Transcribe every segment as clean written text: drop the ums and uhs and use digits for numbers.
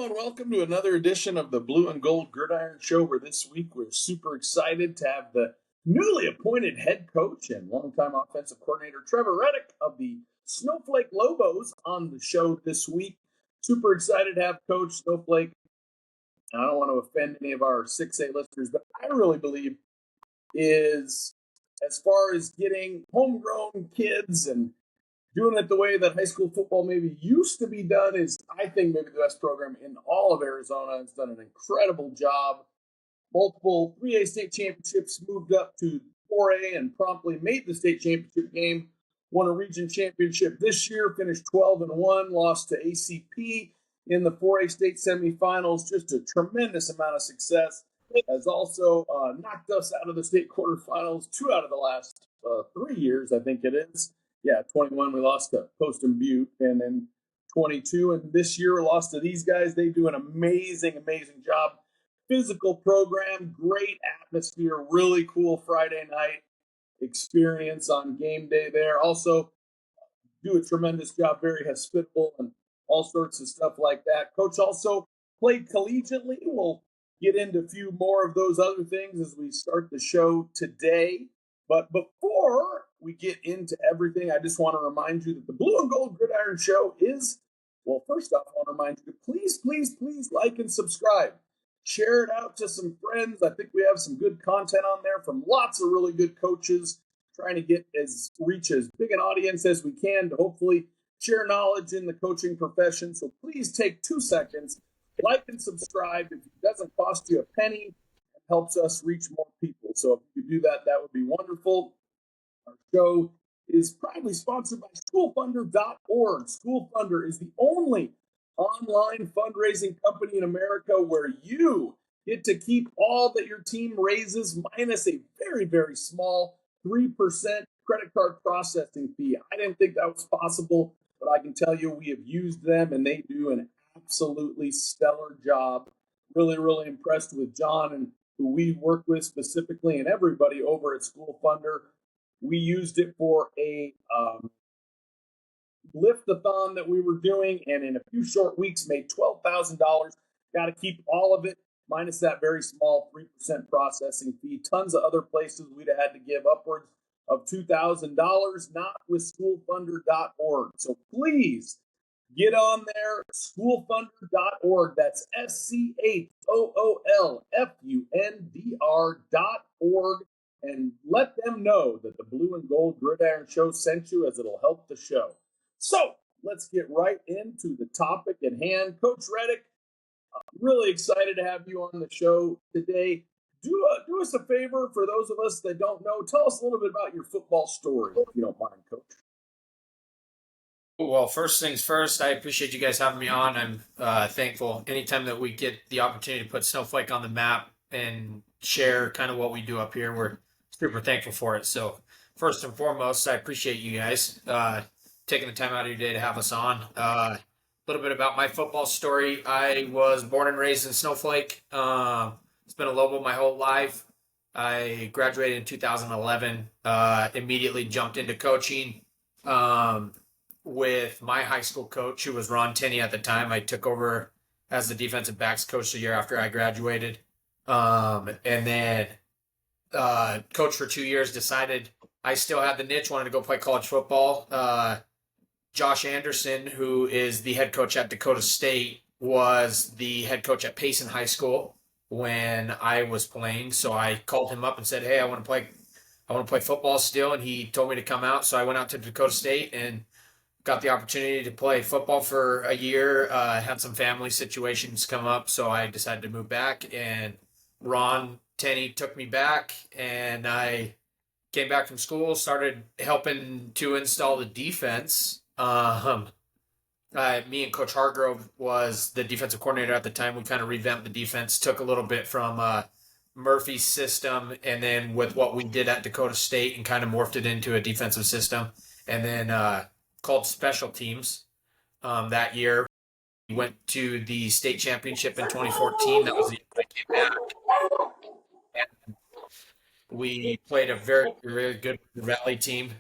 Hello and welcome to another edition of the Blue and Gold Gridiron Show, where this week we're super excited to have the newly appointed head coach and longtime offensive coordinator Trevor Reddick of the Snowflake Lobos on the show this week. Super excited to have Coach Snowflake. I don't want to offend any of our 6A listeners, but I really believe is, as far as getting homegrown kids and doing it the way that high school football maybe used to be done, is, I think, maybe the best program in all of Arizona. It's done an incredible job. Multiple 3A state championships, moved up to 4A and promptly made the state championship game. Won a region championship this year, finished 12-1, lost to ACP in the 4A state semifinals. Just a tremendous amount of success. Has also knocked us out of the state quarterfinals 2 out of the last 3 years, I think it is. Yeah, 21 we lost to Post and Butte, and then 22, and this year we lost to these guys. They do an amazing job. Physical program, great atmosphere, really cool Friday night experience on game day there. Also do a tremendous job, very hospitable and all sorts of stuff like that. Coach also played collegiately. We'll get into a few more of those other things as we start the show today. But before we get into everything, I just want to remind you that the Blue and Gold Gridiron Show is, well, first off, I want to remind you to please like and subscribe. Share it out to some friends. I think we have some good content on there from lots of really good coaches, trying to reach as big an audience as we can to hopefully share knowledge in the coaching profession. So please take 2 seconds, like and subscribe. If it doesn't cost you a penny, it helps us reach more people. So if you could do that, that would be wonderful. Our show is proudly sponsored by SchoolFunder.org. SchoolFunder is the only online fundraising company in America where you get to keep all that your team raises minus a very small 3% credit card processing fee. I didn't think that was possible, but I can tell you we have used them and they do an absolutely stellar job. Really impressed with John and who we work with specifically, and everybody over at SchoolFunder. We used it for a lift-a-thon that we were doing, and in a few short weeks made $12,000. Got to keep all of it, minus that very small 3% processing fee. Tons of other places we'd have had to give upwards of $2,000, not with SchoolFunder.org. So please get on there, SchoolFunder.org. That's SchoolFundr.org. And let them know that the Blue and Gold Gridiron Show sent you, as it'll help the show. So let's get right into the topic at hand. Coach Reddick, really excited to have you on the show today. Do us a favor, for those of us that don't know, tell us a little bit about your football story, if you don't mind, Coach. Well, first things first, I appreciate you guys having me on. I'm thankful anytime that we get the opportunity to put Snowflake on the map and share kind of what we do up here. We're super thankful for it. So first and foremost, I appreciate you guys taking the time out of your day to have us on. A little bit about my football story. I was born and raised in Snowflake. It's been a Lobo my whole life. I graduated in 2011, immediately jumped into coaching. With my high school coach, who was Ron Tenney at the time. I took over as the defensive backs coach the year after I graduated. And then coached for 2 years, decided I still had the niche, wanted to go play college football. Josh Anderson, who is the head coach at Dakota State, was the head coach at Payson High School when I was playing. So I called him up and said, hey, I want to play football still. And he told me to come out. So I went out to Dakota State and got the opportunity to play football for a year. Had some family situations come up, so I decided to move back. And Ron Tenney took me back, and I came back from school, started helping to install the defense. Me and Coach Hargrove was the defensive coordinator at the time. We kind of revamped the defense, took a little bit from Murphy's system, and then with what we did at Dakota State, and kind of morphed it into a defensive system. And then called special teams that year. We went to the state championship in 2014. That was the year I came back. And we played a very good Valley team.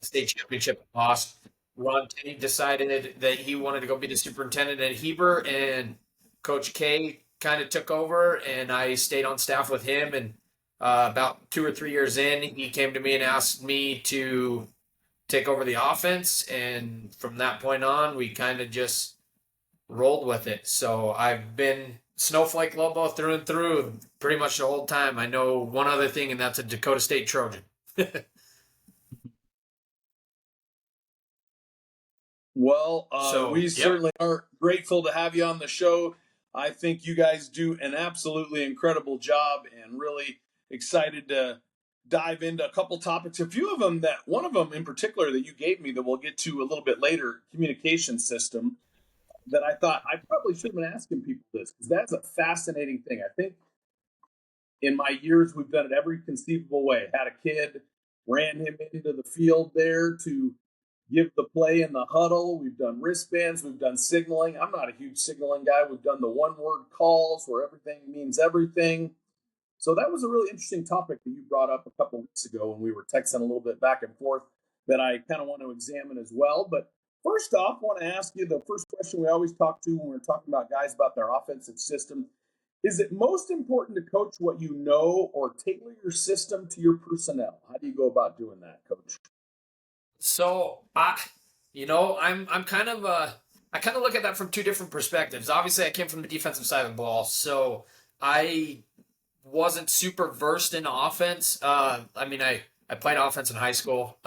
State championship lost. Ron Tenney decided that he wanted to go be the superintendent at Heber, and Coach K kind of took over, and I stayed on staff with him. And about 2 or 3 years in, he came to me and asked me to take over the offense, and from that point on, we kind of just rolled with it. So I've been Snowflake Lobo through and through pretty much the whole time. I know one other thing, and that's a Dakota State Trojan. Well, we Yep. certainly are grateful to have you on the show. I think you guys do an absolutely incredible job, and really excited to dive into a couple topics. A few of them one of them in particular that you gave me that we'll get to a little bit later, communication system, that I thought I probably should have been asking people this, because that's a fascinating thing. I think in my years, we've done it every conceivable way. Had a kid, ran him into the field there to give the play in the huddle. We've done wristbands. We've done signaling. I'm not a huge signaling guy. We've done the one-word calls where everything means everything. So that was a really interesting topic that you brought up a couple of weeks ago when we were texting a little bit back and forth, that I kind of want to examine as well. But first off, I want to ask you the first question we always talk to when we're talking about guys about their offensive system. Is it most important to coach what you know, or tailor your system to your personnel? How do you go about doing that, Coach? So I'm kind of I kind of look at that from two different perspectives. Obviously, I came from the defensive side of the ball, so I wasn't super versed in offense. I played offense in high school,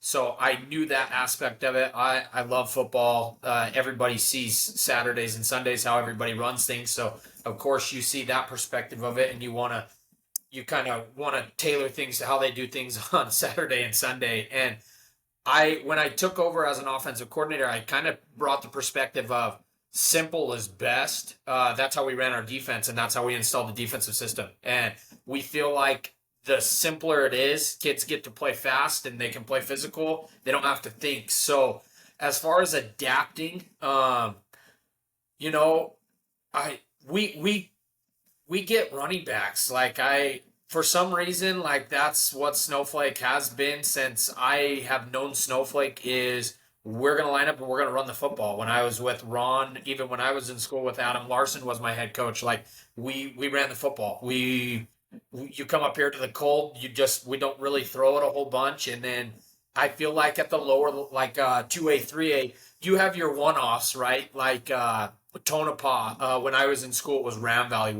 so I knew that aspect of it. I love football. Everybody sees Saturdays and Sundays how everybody runs things, so of course you see that perspective of it, and you kind of want to tailor things to how they do things on Saturday and Sunday. And when I took over as an offensive coordinator, I kind of brought the perspective of simple is best. That's how we ran our defense, and that's how we installed the defensive system. And we feel like the simpler it is, kids get to play fast and they can play physical. They don't have to think. So as far as adapting, you know, I we get running backs. For some reason, like that's what Snowflake has been since I have known Snowflake, is we're going to line up and we're going to run the football. When I was with Ron, even when I was in school with Adam Larson was my head coach, like we ran the football. You come up here to the cold, we don't really throw it a whole bunch. And then I feel like at the lower, like 2A, 3A, you have your one-offs, right? Like Tonopah, when I was in school, it was Ram Valley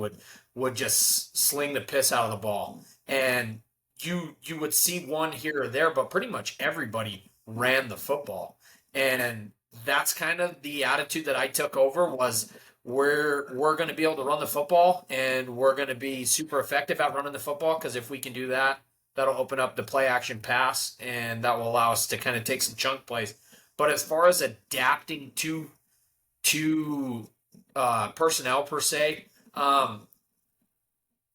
would just sling the piss out of the ball. And you would see one here or there, but pretty much everybody ran the football. And that's kind of the attitude that I took over, was we're going to be able to run the football, and we're going to be super effective at running the football, because if we can do that, that'll open up the play action pass, and that will allow us to kind of take some chunk plays. But as far as adapting to personnel per se,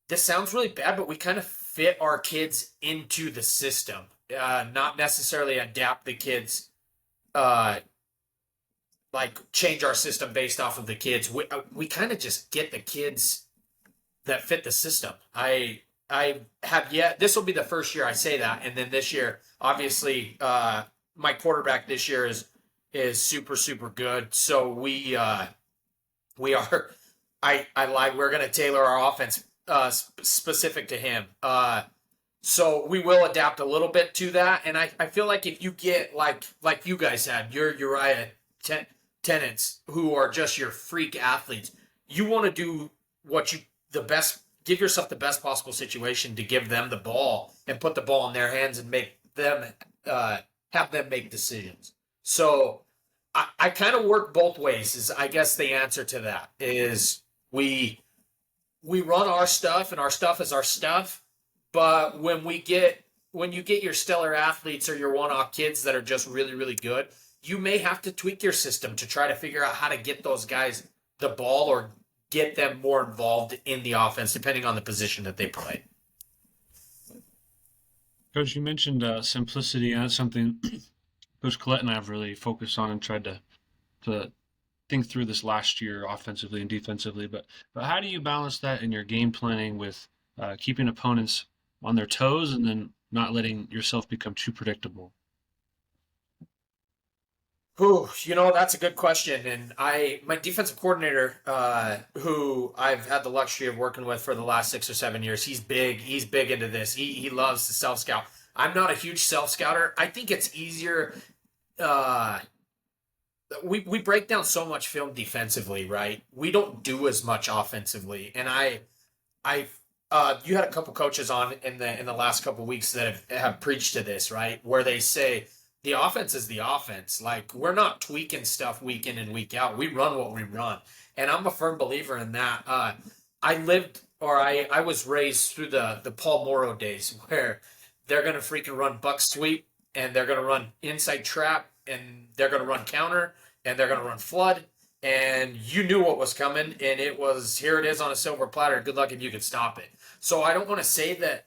this sounds really bad, but we kind of fit our kids into the system, not necessarily adapt the kids, like change our system based off of the kids. We kind of just get the kids that fit the system. I have yet. This will be the first year I say that, and then this year, obviously, my quarterback this year is super super good. So we are. I lied. We're going to tailor our offense specific to him. So we will adapt a little bit to that, and I feel like if you get like you guys had your Uriah Tenants, who are just your freak athletes, you want to do give yourself the best possible situation to give them the ball and put the ball in their hands and make them have them make decisions. So I kind of work both ways. Is I guess the answer to that is we run our stuff, and our stuff is our stuff. But when you get your stellar athletes or your one-off kids that are just really, really good, you may have to tweak your system to try to figure out how to get those guys the ball or get them more involved in the offense, depending on the position that they play. Coach, you mentioned simplicity, and that's something Coach Collette and I have really focused on and tried to think through this last year, offensively and defensively. But how do you balance that in your game planning with keeping opponents on their toes and then not letting yourself become too predictable? Ooh, that's a good question. And my defensive coordinator, who I've had the luxury of working with for the last 6 or 7 years, he's big. He's big into this. He loves to self scout. I'm not a huge self scouter. I think it's easier. Uh, we break down so much film defensively, right? We don't do as much offensively. And you had a couple coaches on in the last couple weeks that have preached to this, right? Where they say the offense is the offense. Like, we're not tweaking stuff week in and week out. We run what we run, and I'm a firm believer in that. I was raised through the Paul Morrow days where they're gonna freaking run buck sweep, and they're gonna run inside trap, and they're gonna run counter, and they're gonna run flood, and you knew what was coming, and it was, here it is on a silver platter. Good luck if you can stop it. So I don't want to say that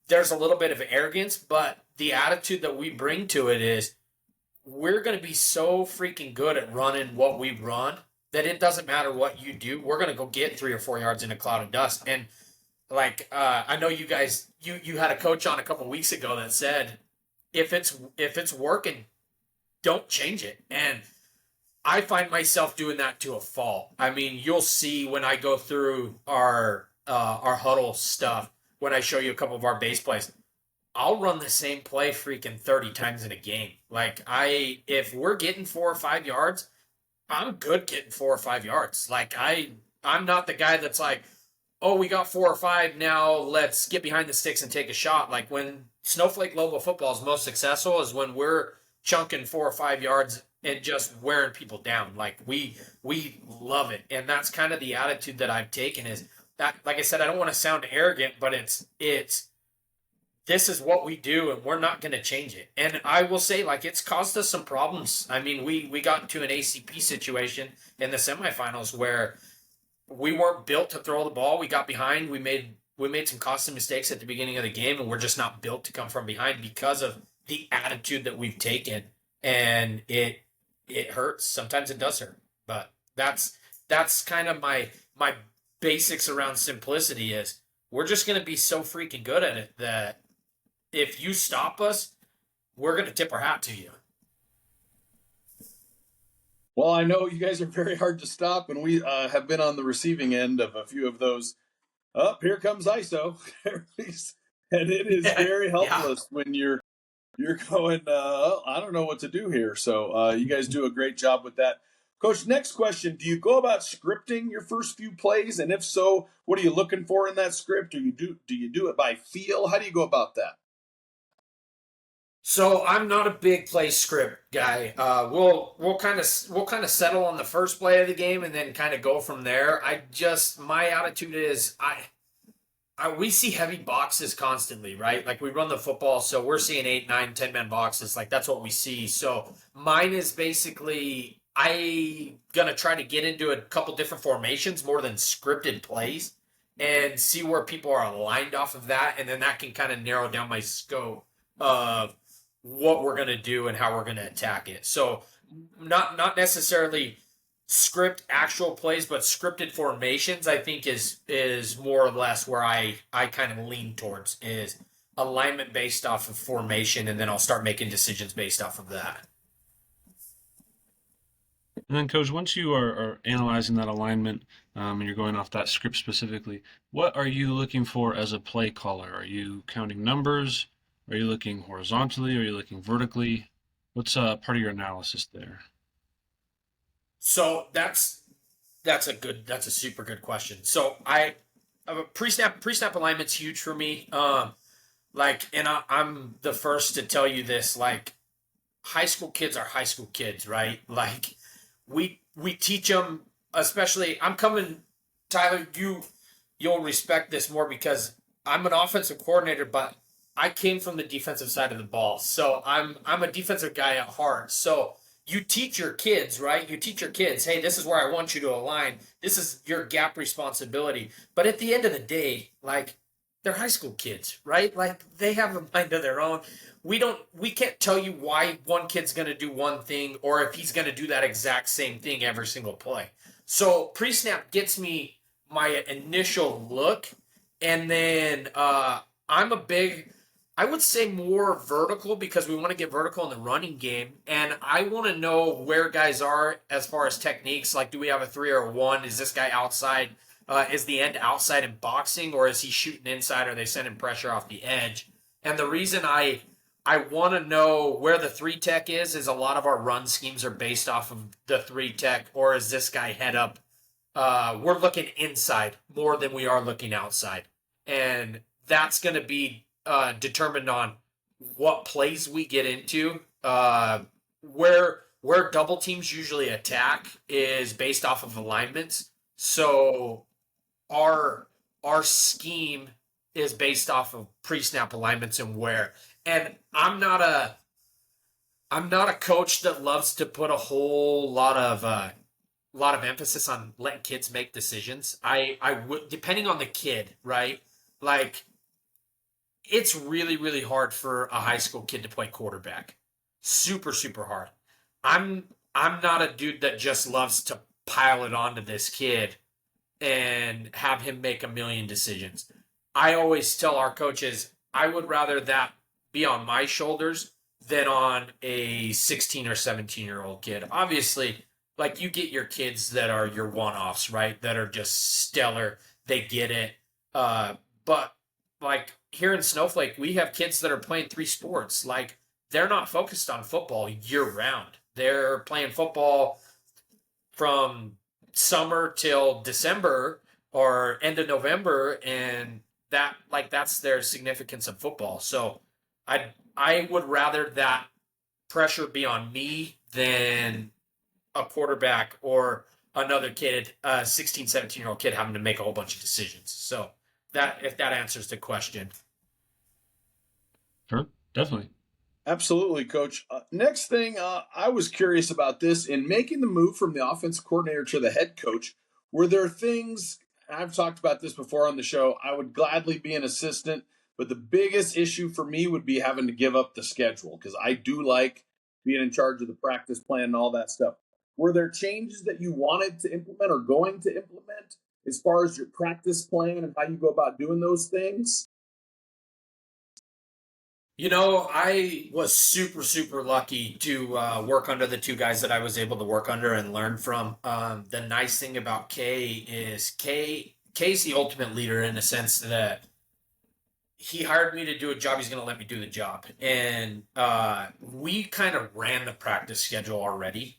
there's a little bit of arrogance, but the attitude that we bring to it is we're going to be so freaking good at running what we run that it doesn't matter what you do. We're going to go get 3 or 4 yards in a cloud of dust. And I know you guys, you had a coach on a couple weeks ago that said, if it's working, don't change it. And I find myself doing that to a fault. I mean, you'll see when I go through our huddle stuff, when I show you a couple of our base plays, I'll run the same play freaking 30 times in a game. Like, if we're getting 4 or 5 yards, I'm good getting 4 or 5 yards. Like, I'm not the guy that's like, oh, we got 4 or 5, now let's get behind the sticks and take a shot. Like, when Snowflake Lobo football is most successful is when we're chunking 4 or 5 yards and just wearing people down. Like, we love it. And that's kind of the attitude that I've taken is that, like I said, I don't want to sound arrogant, but it's this is what we do, and we're not going to change it. And I will say, like, it's caused us some problems. I mean, we got into an ACP situation in the semifinals where we weren't built to throw the ball. We got behind. We made some costly mistakes at the beginning of the game, and we're just not built to come from behind because of the attitude that we've taken. And it hurts. Sometimes it does hurt. But that's kind of my basics around simplicity is we're just going to be so freaking good at it that if you stop us, we're going to tip our hat to you. Well, I know you guys are very hard to stop, and we have been on the receiving end of a few of those. Up here comes ISO, and it is very helpless when you're going, I don't know what to do here. So you guys do a great job with that. Coach, next question. Do you go about scripting your first few plays? And if so, what are you looking for in that script? Do you do it by feel? How do you go about that? So I'm not a big play script guy. We'll kind of settle on the first play of the game and then kind of go from there. My attitude is we see heavy boxes constantly, right? Like, we run the football, so we're seeing 8, 9, 10-man boxes. Like, that's what we see. So mine is basically I gonna try to get into a couple different formations more than scripted plays and see where people are aligned off of that, and then that can kind of narrow down my scope of what we're gonna do and how we're gonna attack it. So not necessarily script actual plays, but scripted formations, I think is more or less where I kind of lean towards is alignment based off of formation, and then I'll start making decisions based off of that. And then, Coach, once you are analyzing that alignment and you're going off that script specifically, what are you looking for as a play caller? Are you counting numbers? Are you looking horizontally? Are you looking vertically? What's part of your analysis there? So that's a super good question. So pre-snap alignment's huge for me. I'm the first to tell you this. Like, high school kids are high school kids, right? Like, we teach them, especially. I'm coming, Tyler. You'll respect this more because I'm an offensive coordinator, but I came from the defensive side of the ball, so I'm a defensive guy at heart. So you teach your kids, right? You teach your kids, hey, this is where I want you to align. This is your gap responsibility. But at the end of the day, like, they're high school kids, right? Like, they have a mind of their own. We can't tell you why one kid's going to do one thing or if he's going to do that exact same thing every single play. So pre-snap gets me my initial look, and then I I would say more vertical because we want to get vertical in the running game. And I want to know where guys are as far as techniques. Like, do we have a 3 or a 1? Is this guy outside? Is the end outside in boxing, or is he shooting inside? Or are they sending pressure off the edge? And the reason I want to know where the 3 tech is a lot of our run schemes are based off of the 3 tech, or is this guy head up? We're looking inside more than we are looking outside. And that's going to be determined on what plays we get into. Where double teams usually attack is based off of alignments. So our scheme is based off of pre-snap alignments and where. And I'm not a coach that loves to put a whole lot of emphasis on letting kids make decisions. I would, depending on the kid, right? Like, it's really, really hard for a high school kid to play quarterback. Super, super hard. I'm not a dude that just loves to pile it onto this kid and have him make a million decisions. I always tell our coaches, I would rather that be on my shoulders than on a 16 or 17-year-old kid. Obviously, like, you get your kids that are your one-offs, right? That are just stellar. They get it. But like, here in Snowflake, we have kids that are playing 3 sports. Like, they're not focused on football year round. They're playing football from summer till December or end of November, and that's their significance of football. So I would rather that pressure be on me than a quarterback or another kid, a 16, 17-year-old kid having to make a whole bunch of decisions. So if that answers the question. Sure, definitely. Absolutely, Coach. Next thing, I was curious about this. In making the move from the offensive coordinator to the head coach, were there things, and I've talked about this before on the show, I would gladly be an assistant, but the biggest issue for me would be having to give up the schedule, because I do like being in charge of the practice plan and all that stuff. Were there changes that you wanted to implement or going to implement as far as your practice plan and how you go about doing those things? You know, I was super, super lucky to work under the 2 guys that I was able to work under and learn from. The nice thing about Kay's the ultimate leader in the sense that he hired me to do a job. He's going to let me do the job. And we kind of ran the practice schedule already.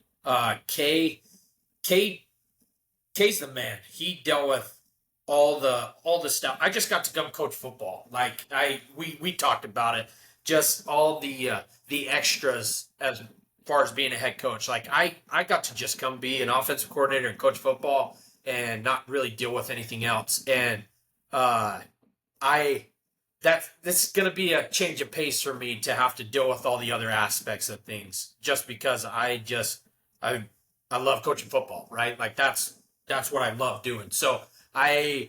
Kay's the man. He dealt with all the stuff. I just got to come coach football. Like, we talked about it. Just all the extras as far as being a head coach. Like, I got to just come be an offensive coordinator and coach football and not really deal with anything else. And this is going to be a change of pace for me to have to deal with all the other aspects of things, just because I love coaching football, right? Like, that's what I love doing. So I'll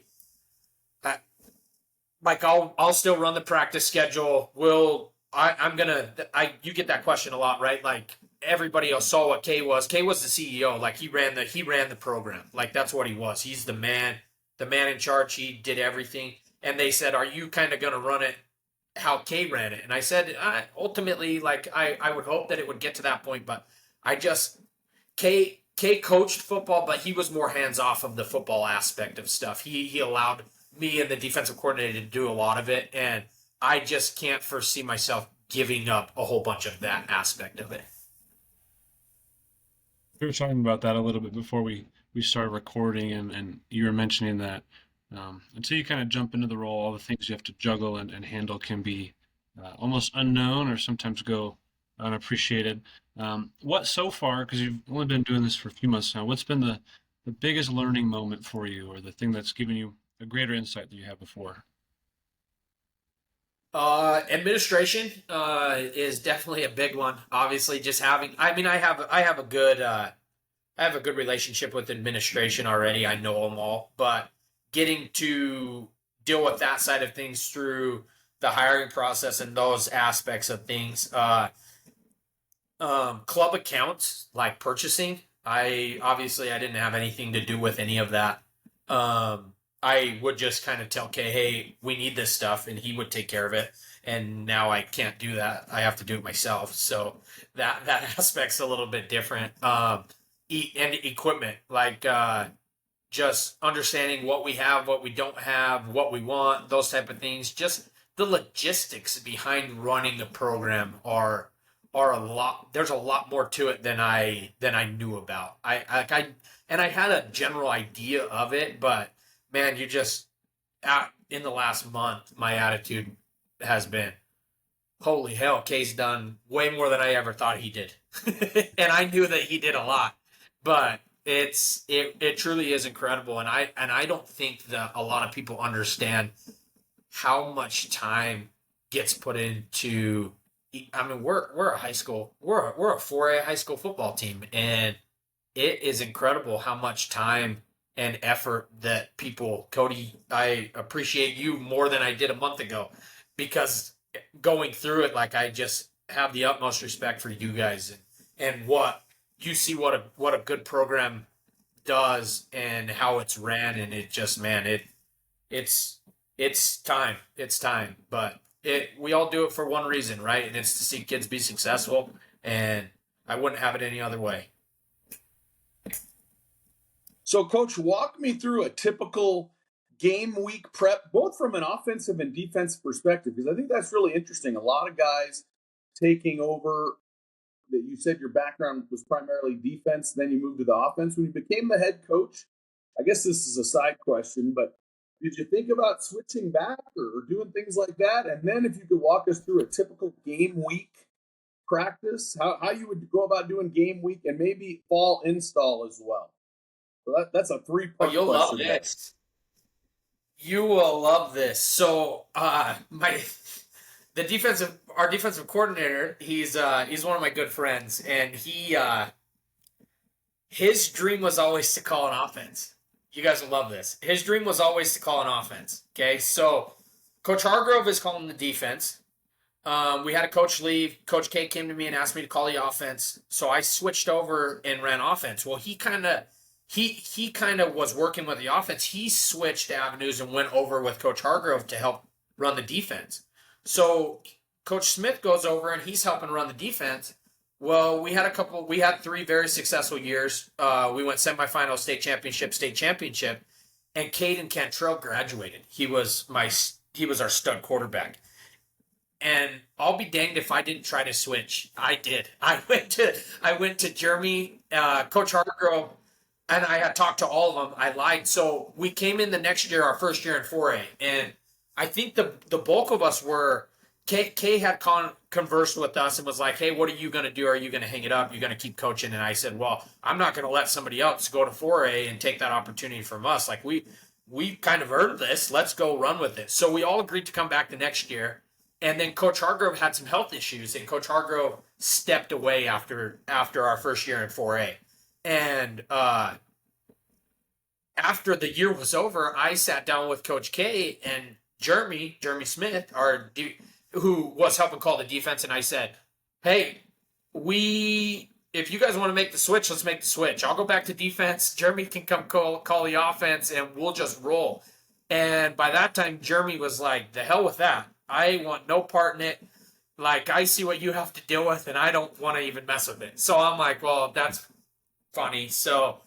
still run the practice schedule. You get that question a lot, right? Like, everybody else saw what Kay was. Kay was the CEO. Like, he ran the program. Like, that's what he was. He's the man in charge. He did everything. And they said, "Are you kind of going to run it how Kay ran it?" And I said, ultimately, like, I would hope that it would get to that point, but Kay coached football, but he was more hands off of the football aspect of stuff. He allowed me and the defensive coordinator to do a lot of it, and I just can't foresee myself giving up a whole bunch of that aspect of it. We were talking about that a little bit before we started recording, and you were mentioning that until you kind of jump into the role, all the things you have to juggle and handle can be almost unknown or sometimes go unappreciated. What so far, because you've only been doing this for a few months now, what's been the biggest learning moment for you, or the thing that's given you a greater insight than you had before? Administration is definitely a big one. Obviously, just having, I mean, I have a good relationship with administration already. I know them all, but getting to deal with that side of things through the hiring process and those aspects of things, club accounts like purchasing. I didn't have anything to do with any of that. I would just kind of tell Kay, hey, we need this stuff, and he would take care of it. And now I can't do that. I have to do it myself. So that aspect's a little bit different. And equipment, like just understanding what we have, what we don't have, what we want, those type of things. Just the logistics behind running the program are a lot. There's a lot more to it than I knew about. I had a general idea of it, but man, you just in the last month, my attitude has been, holy hell, Kay's done way more than I ever thought he did, and I knew that he did a lot, but it truly is incredible, and I don't think that a lot of people understand how much time gets put into. I mean, we're a high school, we're a 4A high school football team, and it is incredible how much time and effort that people. Cody, I appreciate you more than I did a month ago, because going through it, like, I just have the utmost respect for you guys, and what you see, what a good program does and how it's ran, and it just, man, it's time. It's time. But we all do it for one reason, right? And it's to see kids be successful. And I wouldn't have it any other way. So, Coach, walk me through a typical game week prep, both from an offensive and defensive perspective, because I think that's really interesting. A lot of guys taking over. That you said your background was primarily defense, then you moved to the offense. When you became the head coach, I guess this is a side question, but did you think about switching back or doing things like that? And then if you could walk us through a typical game week practice, how you would go about doing game week and maybe fall install as well. So that's a three-part you'll question. Love this. You will love this. So our defensive coordinator, he's one of my good friends, and his dream was always to call an offense. You guys will love this. His dream was always to call an offense. Okay, so Coach Hargrove is calling the defense. We had a coach leave. Coach K came to me and asked me to call the offense, so I switched over and ran offense. Well, he kind of was working with the offense. He switched avenues and went over with Coach Hargrove to help run the defense. So Coach Smith goes over and he's helping run the defense. Well, we had 3 very successful years. We went semifinal, state championship, and Caden Cantrell graduated. He was our stud quarterback. And I'll be danged if I didn't try to switch. I did. I went to Jeremy, Coach Hargrove, and I had talked to all of them. I lied. So we came in the next year, our first year in 4A, and I think the bulk of us were. Kay had conversed with us and was like, hey, what are you going to do? Are you going to hang it up? You're going to keep coaching? And I said, well, I'm not going to let somebody else go to 4A and take that opportunity from us. Like, we kind of earned this. Let's go run with it. So we all agreed to come back the next year. And then Coach Hargrove had some health issues, and Coach Hargrove stepped away after our first year in 4A. And after the year was over, I sat down with Coach K and Jeremy Smith, who was helping call the defense, and I said, hey, if you guys want to make the switch, let's make the switch. I'll go back to defense. Jeremy can come call the offense, and we'll just roll. And by that time, Jeremy was like, the hell with that. I want no part in it. Like, I see what you have to deal with, and I don't want to even mess with it. So I'm like, well, that's funny. So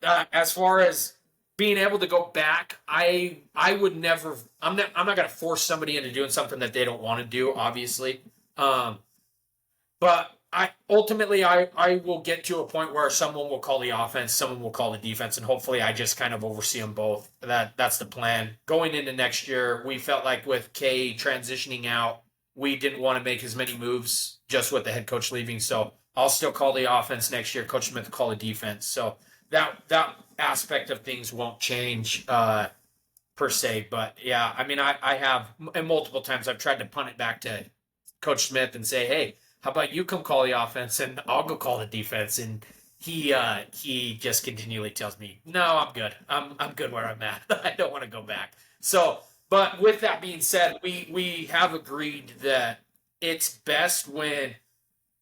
as far as being able to go back, I would never. I'm not going to force somebody into doing something that they don't want to do, obviously. But I will get to a point where someone will call the offense, someone will call the defense, and hopefully I just kind of oversee them both. That's the plan. Going into next year, we felt like with Kay transitioning out, we didn't want to make as many moves just with the head coach leaving. So I'll still call the offense next year. Coach Smith will call the defense. So that aspect of things won't change per se. But yeah, I mean, I have, and multiple times I've tried to punt it back to Coach Smith and say, hey, how about you come call the offense and I'll go call the defense? And he just continually tells me, no, I'm good. I'm good where I'm at. I don't want to go back. So, but with that being said, we have agreed that it's best when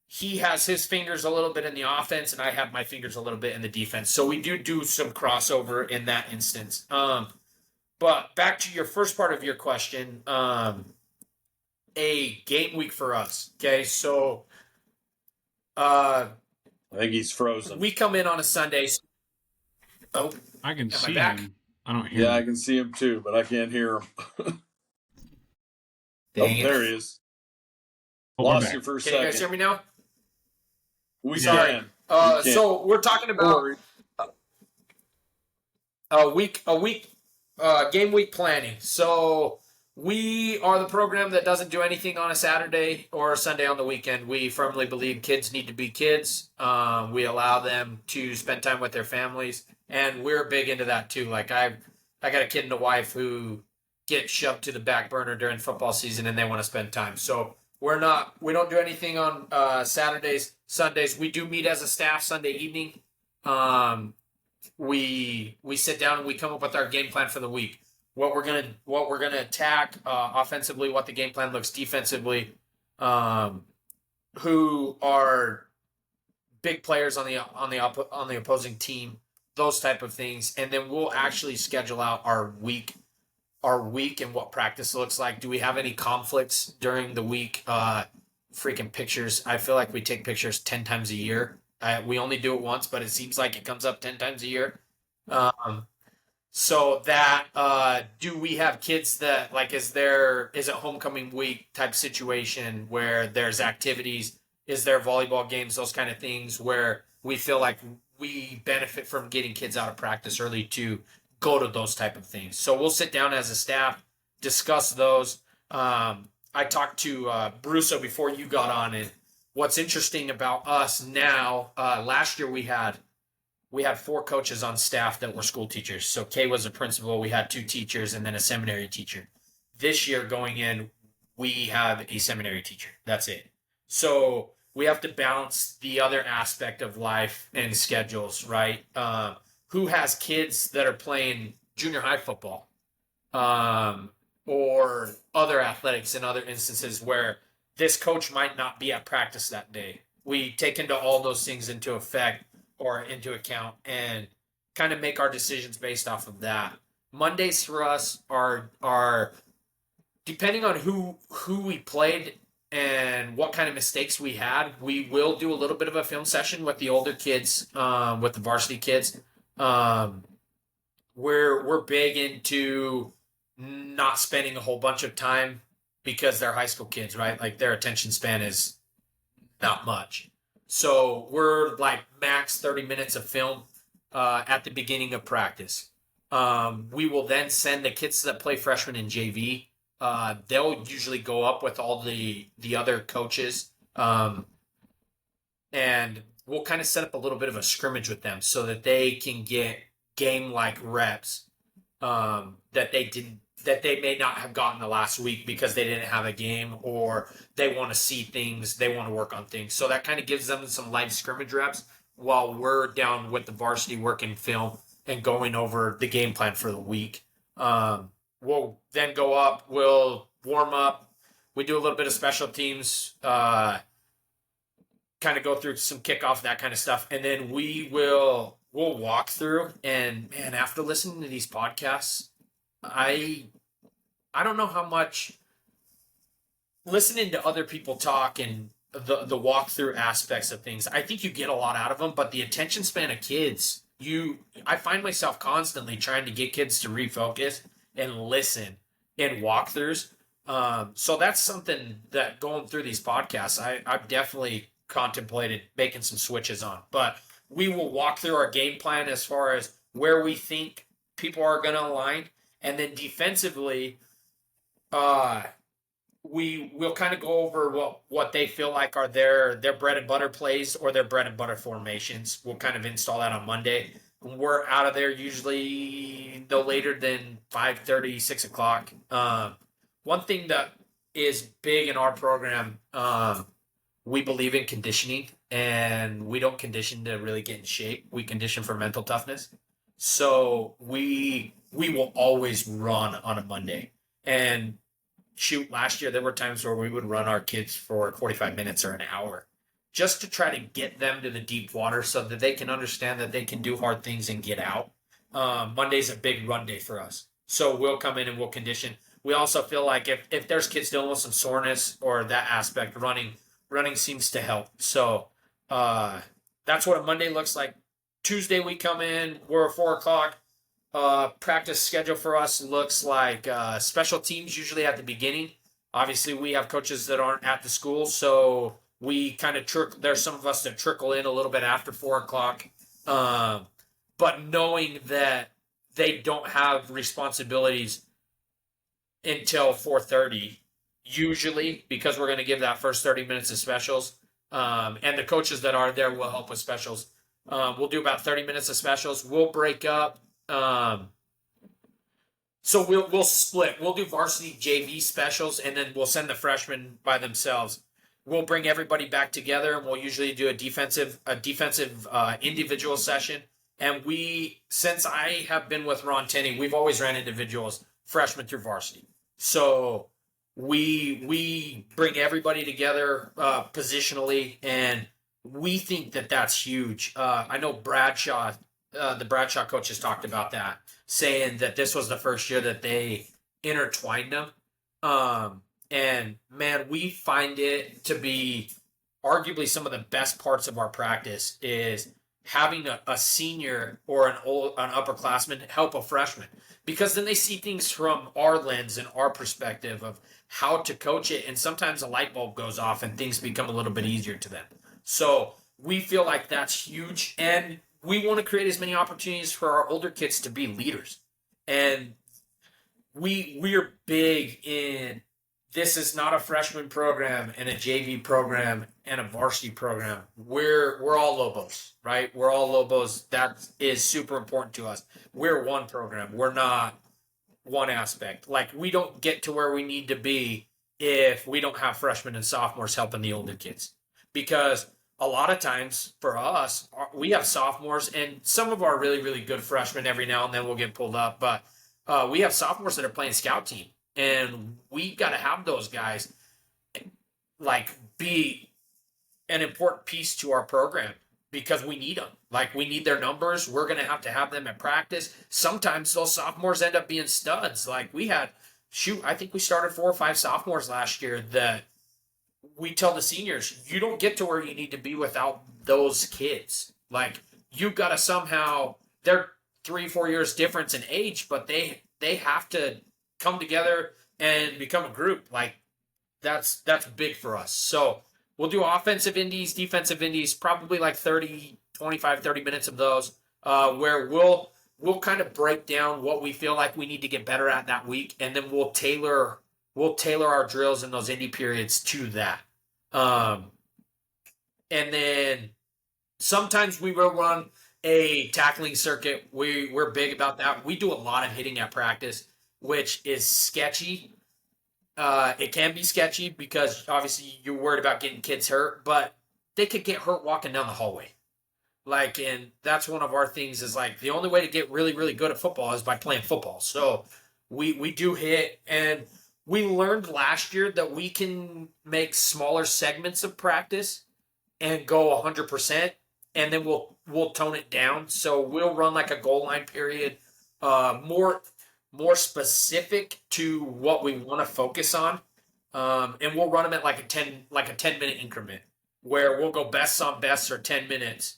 he has his fingers a little bit in the offense and I have my fingers a little bit in the defense. So we do some crossover in that instance. But back to your first part of your question, a game week for us. Okay, so I think he's frozen. we come in on a Sunday. Oh, I can am I see back? him. I don't hear Yeah, I him. can see him too, but I can't hear him. Dang it. There he is. But we're Lost back. you for a Can you guys hear second. me now? We Sorry. can. We can. So we're talking about game week planning. So we are the program that doesn't do anything on a Saturday or a Sunday on the weekend. We firmly believe kids need to be kids. We allow them to spend time with their families, and we're big into that too. Like I got a kid and a wife who get shoved to the back burner during football season, and they want to spend time. So we don't do anything on Saturdays, Sundays. We do meet as a staff Sunday evening. We sit down and we come up with our game plan for the week. What we're gonna attack offensively, what the game plan looks defensively, who are big players on the opposing team, those type of things, and then we'll actually schedule out our week and what practice looks like. Do we have any conflicts during the week? Freaking pictures. I feel like we take pictures 10 times a year. We only do it once, but it seems like it comes up 10 times a year. So that, do we have kids that like, is it homecoming week type situation where there's activities? Is there volleyball games, those kind of things where we feel like we benefit from getting kids out of practice early to go to those type of things. So we'll sit down as a staff, discuss those. I talked to Brusso before you got on, and what's interesting about us now, last year we had 4 coaches on staff that were school teachers. So Kay was a principal, we had 2 teachers, and then a seminary teacher. This year going in, we have a seminary teacher. That's it. So we have to balance the other aspect of life and schedules, right? Who has kids that are playing junior high football, or other athletics in other instances where this coach might not be at practice that day. We take into all those things into effect or into account and kind of make our decisions based off of that. Mondays for us are depending on who we played and what kind of mistakes we had. We will do a little bit of a film session with the older kids, with the varsity kids. We're big into not spending a whole bunch of time because they're high school kids, right? Like their attention span is not much. So we're like max 30 minutes of film at the beginning of practice. We will then send the kids that play freshman in JV. They'll usually go up with all the other coaches. And we'll kind of set up a little bit of a scrimmage with them so that they can get game-like reps that they may not have gotten the last week because they didn't have a game, or they want to see things, they want to work on things. So that kind of gives them some live scrimmage reps while we're down with the varsity working film and going over the game plan for the week. We'll then go up, we'll warm up, we do a little bit of special teams, kind of go through some kickoff, that kind of stuff, and then we'll walk through. And man, after listening to these podcasts, I don't know how much listening to other people talk and the walkthrough aspects of things. I think you get a lot out of them, but the attention span of kids, I find myself constantly trying to get kids to refocus and listen in walkthroughs. So that's something that going through these podcasts, I've definitely contemplated making some switches on. But we will walk through our game plan as far as where we think people are going to align. And then defensively, we'll kind of go over what they feel like are their bread and butter plays or their bread and butter formations. We'll kind of install that on Monday. We're out of there usually no later than 5:30, 6 o'clock. One thing that is big in our program, we believe in conditioning, and we don't condition to really get in shape. We condition for mental toughness. So we will always run on a Monday. And shoot, last year there were times where we would run our kids for 45 minutes or an hour just to try to get them to the deep water so that they can understand that they can do hard things and get out. Monday's a big run day for us. So we'll come in and we'll condition. We also feel like if there's kids dealing with some soreness or that aspect, running seems to help. So that's what a Monday looks like. Tuesday we come in, we're at 4:00. Practice schedule for us looks like special teams usually at the beginning. Obviously, we have coaches that aren't at the school, so we kind of there's some of us that trickle in a little bit after 4:00. But knowing that they don't have responsibilities until 4:30, usually, because we're going to give that first 30 minutes of specials. And the coaches that are there will help with specials. We'll do about 30 minutes of specials. We'll break up. So we'll split. We'll do varsity JV specials, and then we'll send the freshmen by themselves. We'll bring everybody back together, and we'll usually do a defensive individual session. And since I have been with Ron Tenney, we've always ran individuals, freshman through varsity. So we bring everybody together positionally, and we think that that's huge. I know Bradshaw, the Bradshaw coaches talked about that, saying that this was the first year that they intertwined them. And man, we find it to be arguably some of the best parts of our practice is having a senior or an upperclassman help a freshman, because then they see things from our lens and our perspective of how to coach it. And sometimes a light bulb goes off and things become a little bit easier to them. So we feel like that's huge. And we want to create as many opportunities for our older kids to be leaders. And we're big in, this is not a freshman program and a JV program and a varsity program. We're all Lobos, right? We're all Lobos. That is super important to us. We're one program. We're not one aspect. Like, we don't get to where we need to be if we don't have freshmen and sophomores helping the older kids. Because a lot of times for us, we have sophomores and some of our really, really good freshmen every now and then will get pulled up. But we have sophomores that are playing scout team. And we got to have those guys like be an important piece to our program because we need them. Like, we need their numbers. We're going to have them at practice. Sometimes those sophomores end up being studs. Like, we had, I think we started 4 or 5 sophomores last year that we tell the seniors, you don't get to where you need to be without those kids. Like, you got to somehow, they're 3-4 years difference in age, but they have to come together and become a group. Like, that's big for us. So we'll do offensive indies, defensive indies, probably like 25, 30 minutes of those, where we'll kind of break down what we feel like we need to get better at that week. And then we'll tailor our drills in those indie periods to that. And then sometimes we will run a tackling circuit. We're big about that. We do a lot of hitting at practice, which is sketchy. It can be sketchy because obviously you're worried about getting kids hurt, but they could get hurt walking down the hallway. Like, and that's one of our things is like the only way to get really, really good at football is by playing football. So we do hit, and we learned last year that we can make smaller segments of practice and go 100%, and then we'll tone it down. So we'll run like a goal line period, more specific to what we want to focus on. And we'll run them at like a 10-minute increment where we'll go best on best for 10 minutes.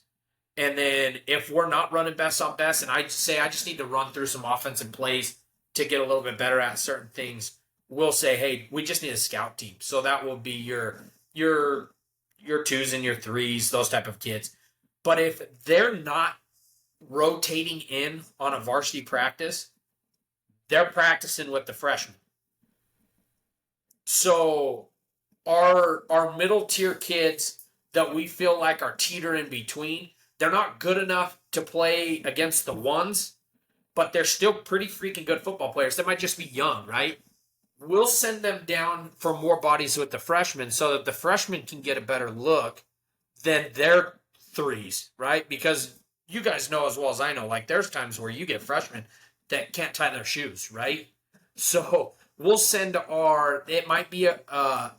And then if we're not running best on best, and I just need to run through some offensive plays to get a little bit better at certain things, we'll say, hey, we just need a scout team. So that will be your 2s and your 3s, those type of kids. But if they're not rotating in on a varsity practice, they're practicing with the freshmen. So our middle tier kids that we feel like are teetering between, they're not good enough to play against the ones, but they're still pretty freaking good football players. They might just be young, right? We'll send them down for more bodies with the freshmen so that the freshmen can get a better look than their 3s, right? Because you guys know as well as I know, like, there's times where you get freshmen that can't tie their shoes, right? So we'll send it might be a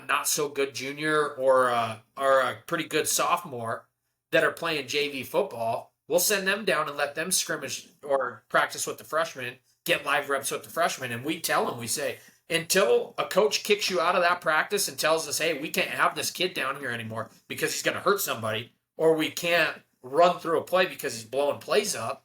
not so good junior or a pretty good sophomore that are playing JV football, we'll send them down and let them scrimmage or practice with the freshmen, get live reps with the freshmen. And we tell them, we say, until a coach kicks you out of that practice and tells us, hey, we can't have this kid down here anymore because he's going to hurt somebody, or we can't run through a play because he's blowing plays up,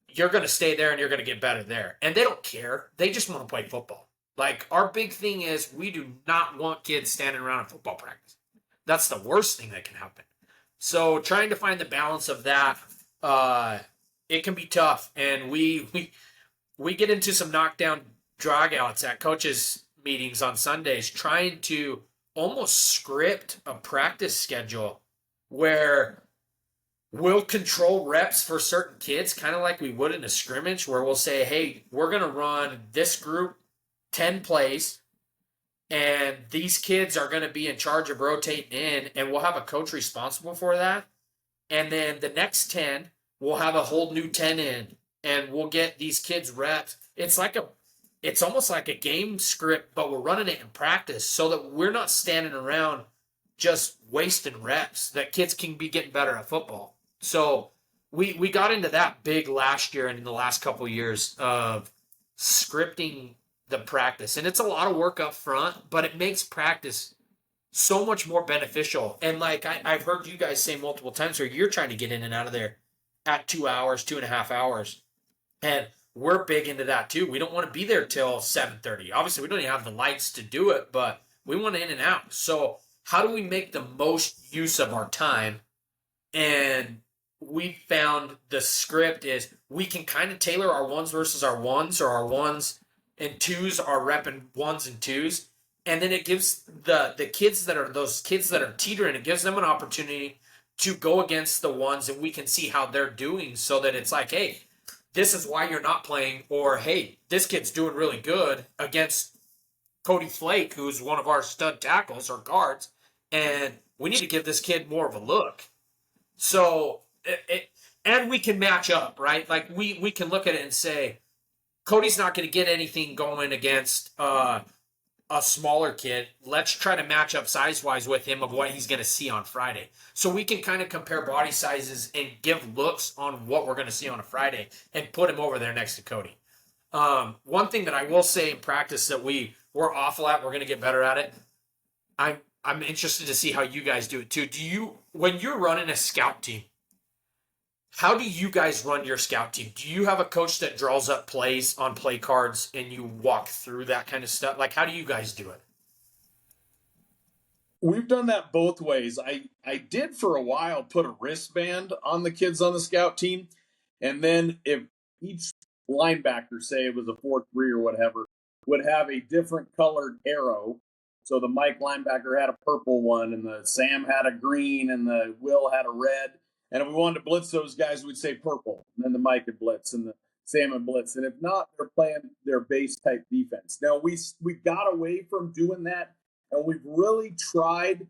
you're going to stay there and you're going to get better there. And they don't care. They just want to play football. Like, our big thing is we do not want kids standing around in football practice. That's the worst thing that can happen. So trying to find the balance of that, it can be tough. And we get into some knockdown dragouts at coaches' meetings on Sundays, trying to almost script a practice schedule where we'll control reps for certain kids, kind of like we would in a scrimmage, where we'll say, hey, we're going to run this group 10 plays, and these kids are going to be in charge of rotating in, and we'll have a coach responsible for that. And then the next 10, we'll have a whole new 10 in, and we'll get these kids reps. It's almost like a game script, but we're running it in practice so that we're not standing around just wasting reps, that kids can be getting better at football. So we got into that big last year and in the last couple of years of scripting the practice. And it's a lot of work up front, but it makes practice so much more beneficial. And like I've heard you guys say multiple times where you're trying to get in and out of there at 2 hours, 2.5 hours. And we're big into that too. We don't want to be there till 7:30. Obviously, we don't even have the lights to do it, but we want in and out. So how do we make the most use of our time? And we found the script is we can kind of tailor our ones versus our ones, or our ones and twos are repping ones and twos. And then it gives the kids that are those kids that are teetering, it gives them an opportunity to go against the ones, and we can see how they're doing, so that it's like, hey, this is why you're not playing, or hey, this kid's doing really good against Cody Flake, who's one of our stud tackles or guards, and we need to give this kid more of a look. So, and we can match up, right? Like we can look at it and say, Cody's not going to get anything going against a smaller kid. Let's try to match up size-wise with him of what he's going to see on Friday. So we can kind of compare body sizes and give looks on what we're going to see on a Friday and put him over there next to Cody. One thing that I will say in practice that we're awful at, we're going to get better at it. I'm interested to see how you guys do it too. When you're running a scout team, how do you guys run your scout team? Do you have a coach that draws up plays on play cards and you walk through that kind of stuff? Like, how do you guys do it? We've done that both ways. I did for a while put a wristband on the kids on the scout team. And then if each linebacker, say it was a 4-3 or whatever, would have a different colored arrow. So the Mike linebacker had a purple one, and the Sam had a green, and the Will had a red. And if we wanted to blitz those guys, we'd say purple. And then the Mike would blitz, and the Sam would blitz. And if not, they're playing their base type defense. Now, we got away from doing that, and we've really tried.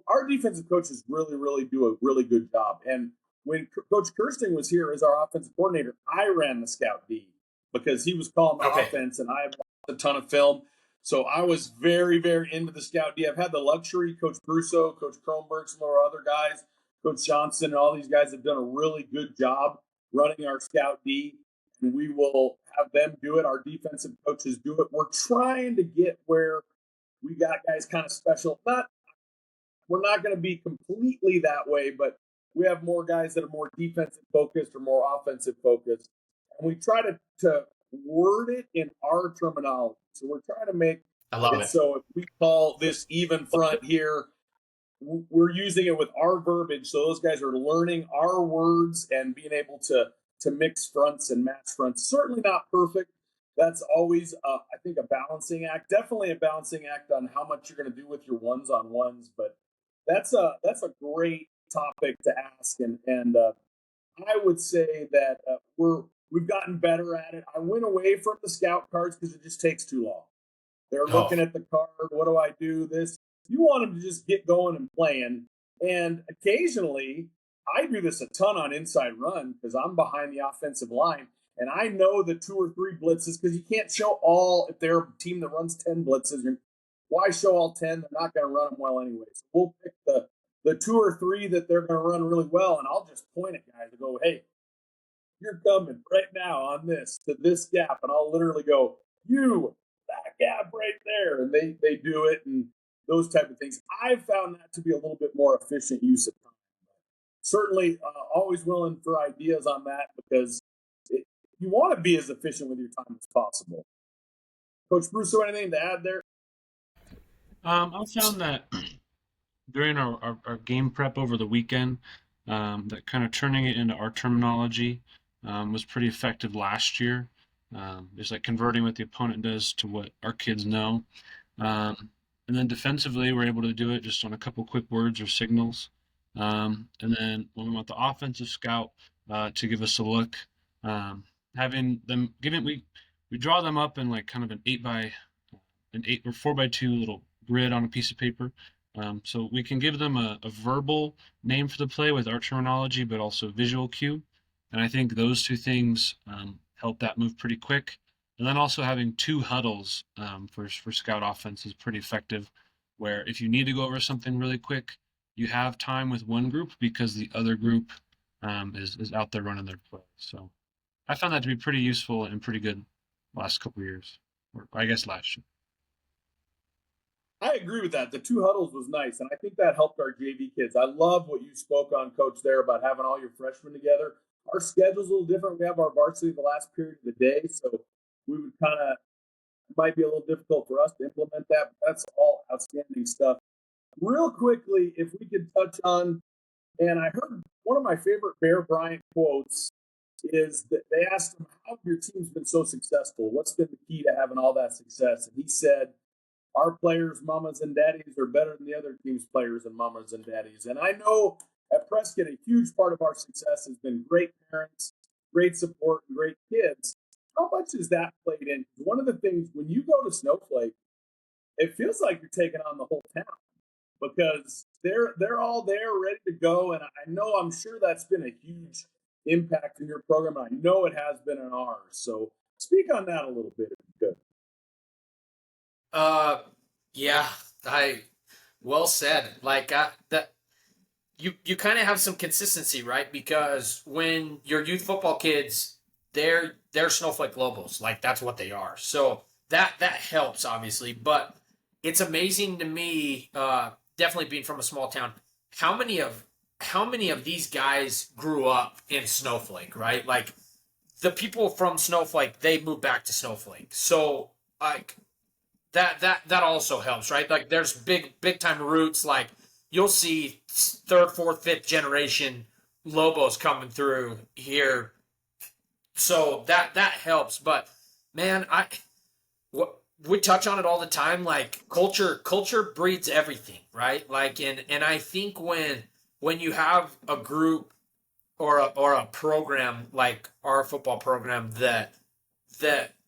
Our defensive coaches really do a really good job. And when Coach Kirsting was here as our offensive coordinator, I ran the scout D because he was calling the offense, and I watched a ton of film. So I was very into the scout D. I've had the luxury, Coach Brusso, Coach Kronberg, some of our other guys, Coach Johnson, and all these guys have done a really good job running our scout D, and we will have them do it. Our defensive coaches do it. We're trying to get where we got guys kind of special. We're not going to be completely that way, but we have more guys that are more defensive focused or more offensive focused. And we try to word it in our terminology. So we're trying to make it so if we call this even front here, we're using it with our verbiage. So those guys are learning our words and being able to mix fronts and match fronts. Certainly not perfect. That's always, I think, a balancing act. Definitely a balancing act on how much you're going to do with your ones on ones. But that's a great topic to ask. And I would say that we've gotten better at it. I went away from the scout cards because it just takes too long. They're looking at the card. What do I do? This. You want them to just get going and playing. And occasionally, I do this a ton on inside run because I'm behind the offensive line. And I know the 2 or 3 blitzes because you can't show all, if they're a team that runs 10 blitzes, why show all 10? They're not going to run them well anyway. So we'll pick the the 2 or 3 that they're going to run really well, and I'll just point at guys and go, hey, you're coming right now on this to this gap, and I'll literally go, you, that gap right there, and they do it, and those type of things. I've found that to be a little bit more efficient use of time. Certainly, always willing for ideas on that because you want to be as efficient with your time as possible. Coach Brusso, anything to add there? I found that during our game prep over the weekend, that kind of turning it into our terminology was pretty effective last year. Just like converting what the opponent does to what our kids know. And then defensively, we're able to do it just on a couple quick words or signals. And then when we want the offensive scout to give us a look, having them we draw them up in like kind of an 8 or 4x2 little grid on a piece of paper. So we can give them a verbal name for the play with our terminology, but also visual cue. And I think those two things help that move pretty quick. And then also having 2 huddles for scout offense is pretty effective, where if you need to go over something really quick, you have time with one group because the other group is out there running their play. So I found that to be pretty useful and pretty good last couple of years, or I guess last year. I agree with that. The 2 huddles was nice, and I think that helped our JV kids. I love what you spoke on, Coach, there about having all your freshmen together. Our schedule's a little different. We have our varsity the last period of the day, so we would might be a little difficult for us to implement that, but that's all outstanding stuff. Real quickly, if we could touch on, and I heard one of my favorite Bear Bryant quotes is that they asked him, how have your team's been so successful? What's been the key to having all that success? And he said, our players' mamas and daddies are better than the other team's players and mamas and daddies. And I know at Prescott, a huge part of our success has been great parents, great support, and great kids. How much has that played in? One of the things, when you go to Snowflake, it feels like you're taking on the whole town because they're all there ready to go. And I'm sure that's been a huge impact in your program. And I know it has been in ours. So speak on that a little bit if you could. Yeah, well said. Like that, you kind of have some consistency, right? Because when your youth football kids, they're Snowflake Lobos, like that's what they are. So that helps obviously, but it's amazing to me, definitely being from a small town, how many of these guys grew up in Snowflake, right? Like the people from Snowflake, they moved back to Snowflake, so like. That also helps, right? Like there's big time roots. Like you'll see 3rd, 4th, 5th generation Lobos coming through here, so that helps. But man, we touch on it all the time. Like culture breeds everything, right? Like and I think when you have a group or a program like our football program that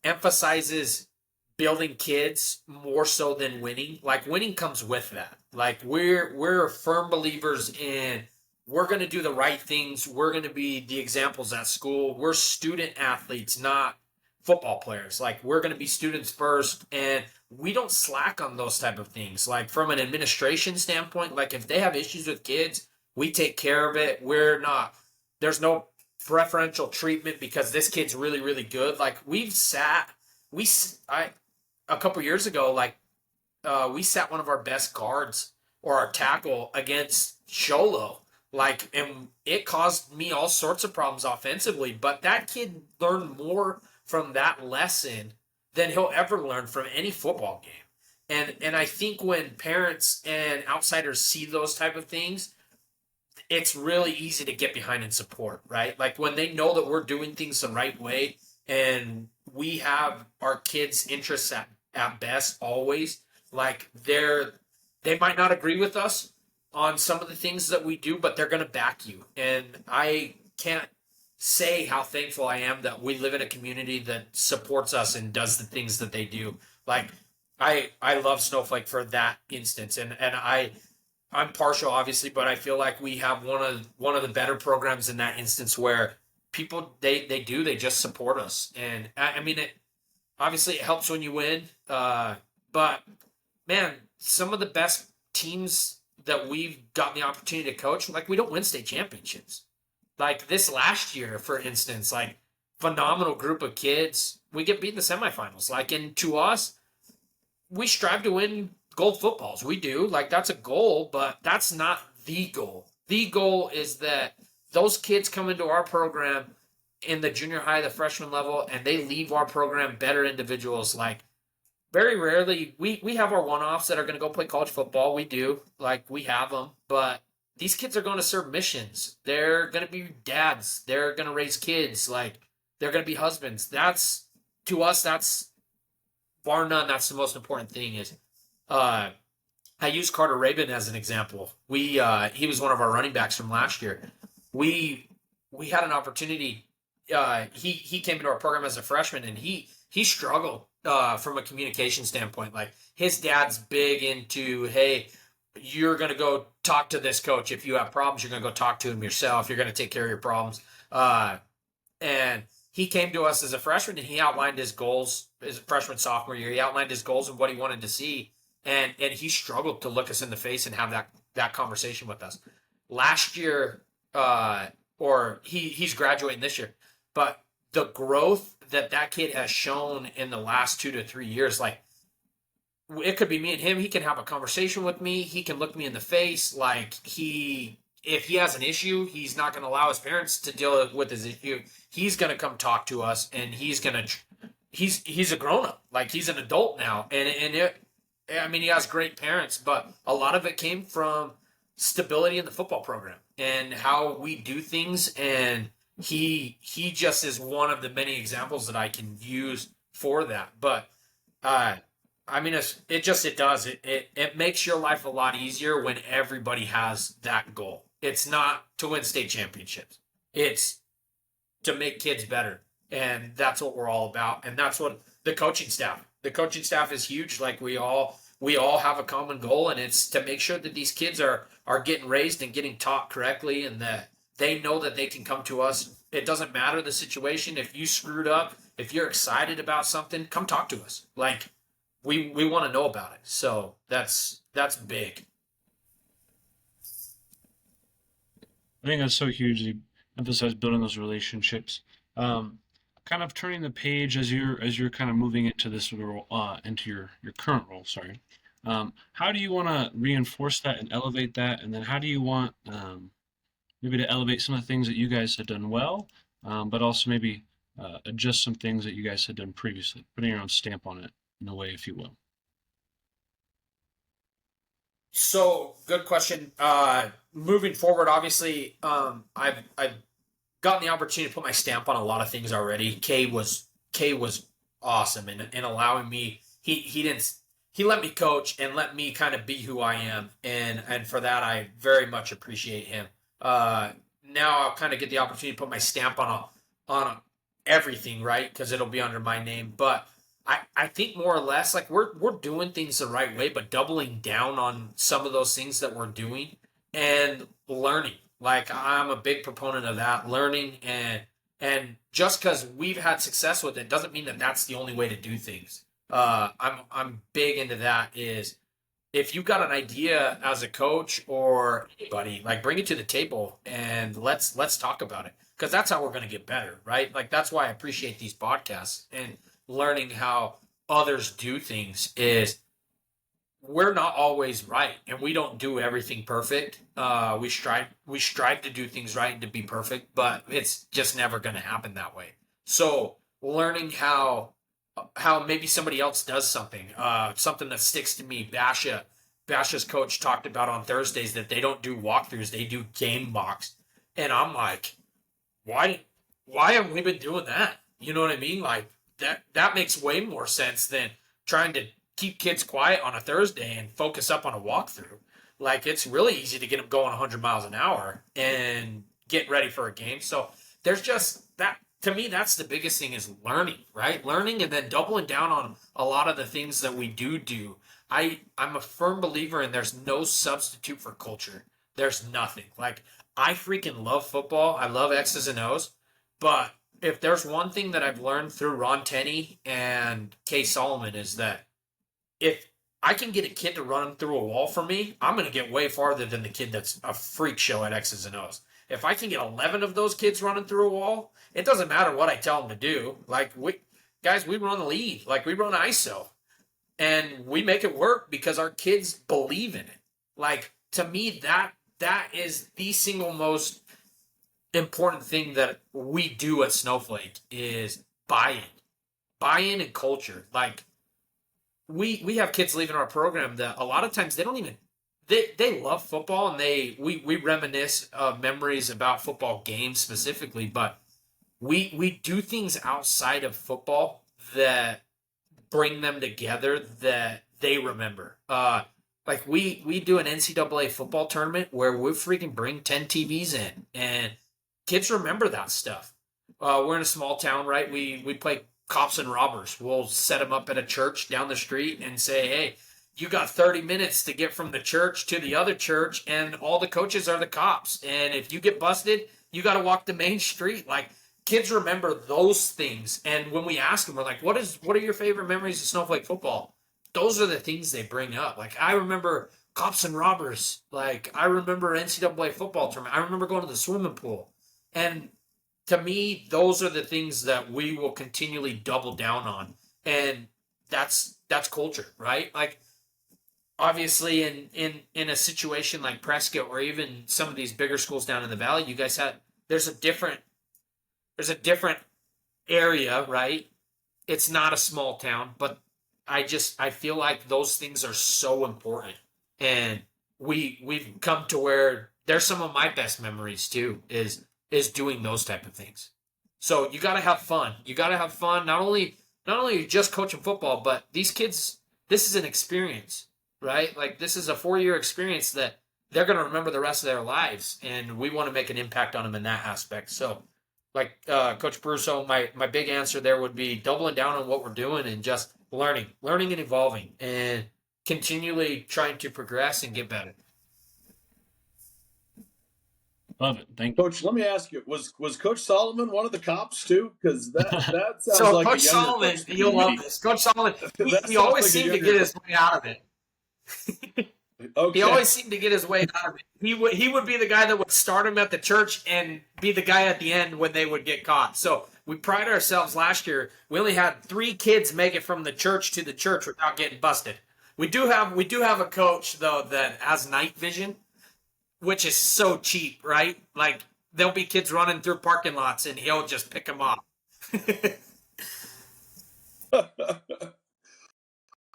emphasizes building kids more so than winning. Like winning comes with that. Like we're firm believers in we're going to do the right things. We're going to be the examples at school. We're student athletes, not football players. Like we're going to be students first, and we don't slack on those type of things. Like from an administration standpoint, like if they have issues with kids, we take care of it. There's no preferential treatment because this kid's really, really good. Like a couple years ago, like we sat one of our best guards or our tackle against Sholo, like, and it caused me all sorts of problems offensively. But that kid learned more from that lesson than he'll ever learn from any football game. And I think when parents and outsiders see those type of things, it's really easy to get behind and support, right? Like when they know that we're doing things the right way and we have our kids' interests at best always, like they might not agree with us on some of the things that we do, but they're going to back you. And I can't say how thankful I am that we live in a community that supports us and does the things that they do. Like I love Snowflake for that instance, and I'm partial obviously, but I feel like we have one of the better programs in that instance where people they just support us. And I mean it obviously it helps when you win, but man, some of the best teams that we've gotten the opportunity to coach, like we don't win state championships. Like this last year, for instance, like phenomenal group of kids, we get beat in the semifinals. Like, and to us, we strive to win gold footballs. We do. Like, that's a goal, but that's not the goal. The goal is that those kids come into our program in the junior high, the freshman level, and they leave our program better individuals. Like, very rarely, we have our one-offs that are going to go play college football. We do. Like, we have them. But these kids are going to serve missions. They're going to be dads. They're going to raise kids. Like, they're going to be husbands. That's, to us, that's, bar none, that's the most important thing is, I use Carter Rabin as an example. He was one of our running backs from last year. We had an opportunity. He came into our program as a freshman, and he struggled from a communication standpoint. Like, his dad's big into, hey, you're going to go talk to this coach. If you have problems, you're going to go talk to him yourself. You're going to take care of your problems. And he came to us as a freshman, and he outlined his goals as a freshman, sophomore year. He outlined his goals and what he wanted to see. And he struggled to look us in the face and have that conversation with us. Last year, or he's graduating this year, but the growth that kid has shown in the last 2 to 3 years, like, it could be me and him. He can have a conversation with me. He can look me in the face. Like, if he has an issue, he's not going to allow his parents to deal with his issue. He's going to come talk to us, and he's a grown up. Like, he's an adult now, he has great parents, but a lot of it came from stability in the football program and how we do things. And he just is one of the many examples that I can use for that. But it makes your life a lot easier when everybody has that goal. It's not to win state championships. It's to make kids better. And that's what we're all about. And that's what the coaching staff is huge. Like, we all have a common goal, and it's to make sure that these kids are getting raised and getting taught correctly, and that they know that they can come to us. It doesn't matter the situation. If you screwed up, if you're excited about something, come talk to us. Like, we want to know about it. So that's big. I think that's so huge. You emphasize building those relationships. Kind of turning the page as you're kind of moving into this role, into your current role. Sorry. How do you want to reinforce that and elevate that? And then how do you want maybe to elevate some of the things that you guys had done well, but also maybe adjust some things that you guys had done previously, putting your own stamp on it in a way, if you will? So, good question. Moving forward, obviously, I've gotten the opportunity to put my stamp on a lot of things already. Kay was awesome in allowing me. He let me coach and let me kind of be who I am, and for that I very much appreciate him. Now I'll kind of get the opportunity to put my stamp on everything, right? Because it'll be under my name. But I think more or less, like, we're doing things the right way, but doubling down on some of those things that we're doing and learning. Like, I'm a big proponent of that, learning, and just because we've had success with it doesn't mean that that's the only way to do things. I'm big into that. Is if you've got an idea as a coach or anybody, like, bring it to the table and let's talk about it, because that's how we're going to get better, right? Like, that's why I appreciate these podcasts and learning how others do things. Is we're not always right, and we don't do everything perfect. We strive to do things right and to be perfect, but it's just never going to happen that way. So learning how maybe somebody else does something that sticks to me. Basha's coach talked about on Thursdays that they don't do walkthroughs, they do game mocks, and I'm like, why haven't we been doing that? You know what I mean? Like, that makes way more sense than trying to keep kids quiet on a Thursday and focus up on a walkthrough. Like, it's really easy to get them going 100 miles an hour and get ready for a game. So there's just that. To me, that's the biggest thing, is learning, right? Learning, and then doubling down on a lot of the things that we do. I'm a firm believer in there's no substitute for culture. There's nothing. Like, I freaking love football. I love X's and O's. But if there's one thing that I've learned through Ron Tenney and Kay Solomon, is that if I can get a kid to run through a wall for me, I'm going to get way farther than the kid that's a freak show at X's and O's. If I can get 11 of those kids running through a wall, it doesn't matter what I tell them to do. Like, we run the lead. Like, we run ISO. And we make it work because our kids believe in it. Like, to me, that is the single most important thing that we do at Snowflake is buy-in and culture. Like, we have kids leaving our program that a lot of times they don't even they love football, and we reminisce memories about football games specifically, but we do things outside of football that bring them together that they remember. Like we do an NCAA football tournament where we freaking bring 10 TVs in, and kids remember that stuff. We're in a small town, right? We play cops and robbers. We'll set them up at a church down the street and say, hey, you got 30 minutes to get from the church to the other church, and all the coaches are the cops. And if you get busted, you got to walk the main street. Like, kids remember those things. And when we ask them, we're like, what are your favorite memories of Snowflake football? Those are the things they bring up. Like, I remember cops and robbers. Like, I remember NCAA football tournament. I remember going to the swimming pool. And to me, those are the things that we will continually double down on. And that's culture, right? Like, obviously in a situation like Prescott or even some of these bigger schools down in the valley, you guys there's a different area, right? It's not a small town, but I feel like those things are so important. And we've come to where there's some of my best memories too, is doing those type of things. So you got to have fun. You got to have fun. Not only just coaching football, but these kids, this is an experience, right? Like, this is a 4-year experience that they're going to remember the rest of their lives. And we want to make an impact on them in that aspect. So, like Coach Brusso, my big answer there would be doubling down on what we're doing and just learning and evolving and continually trying to progress and get better. Love it. Thank you. Coach, let me ask you, was Coach Solomon one of the cops too? Because that sounds so like Coach a younger Solomon, coach to you'll me. love this. Coach Solomon, he like always seemed to get his way out of it. Okay. He always seemed to get his way out of it. He would be the guy that would start him at the church and be the guy at the end when they would get caught. So we pride ourselves last year. We only had 3 kids make it from the church to the church without getting busted. We do have a coach though that has night vision, which is so cheap, right? Like, there'll be kids running through parking lots and he'll just pick them up.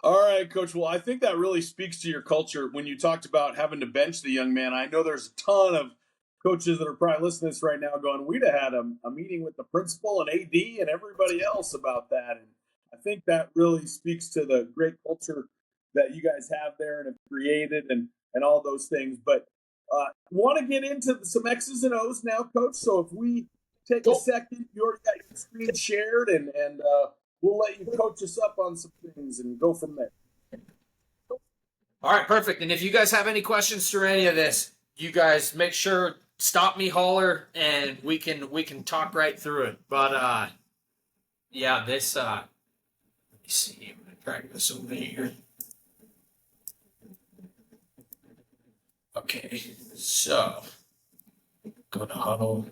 All right, Coach. Well, I think that really speaks to your culture when you talked about having to bench the young man. I know there's a ton of coaches that are probably listening to this right now going, we'd have had a meeting with the principal and AD and everybody else about that. And I think that really speaks to the great culture that you guys have there and have created and all those things. But want to get into some X's and O's now, Coach. So if we take a second, you already got your screen shared, and we'll let you coach us up on some things and go from there. All right, perfect. And if you guys have any questions through any of this, you guys make sure, stop me, holler, and we can talk right through it. But yeah, this let me see. I'm gonna drag this over here. Okay, so go to huddle.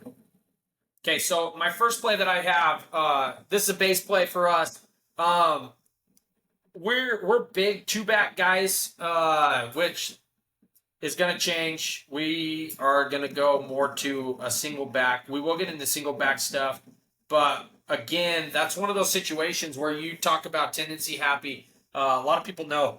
Okay, so my first play that I have, this is a base play for us. We're big 2-back guys, which is going to change. We are going to go more to a single back. We will get into single back stuff, but again, that's one of those situations where you talk about tendency happy. A lot of people know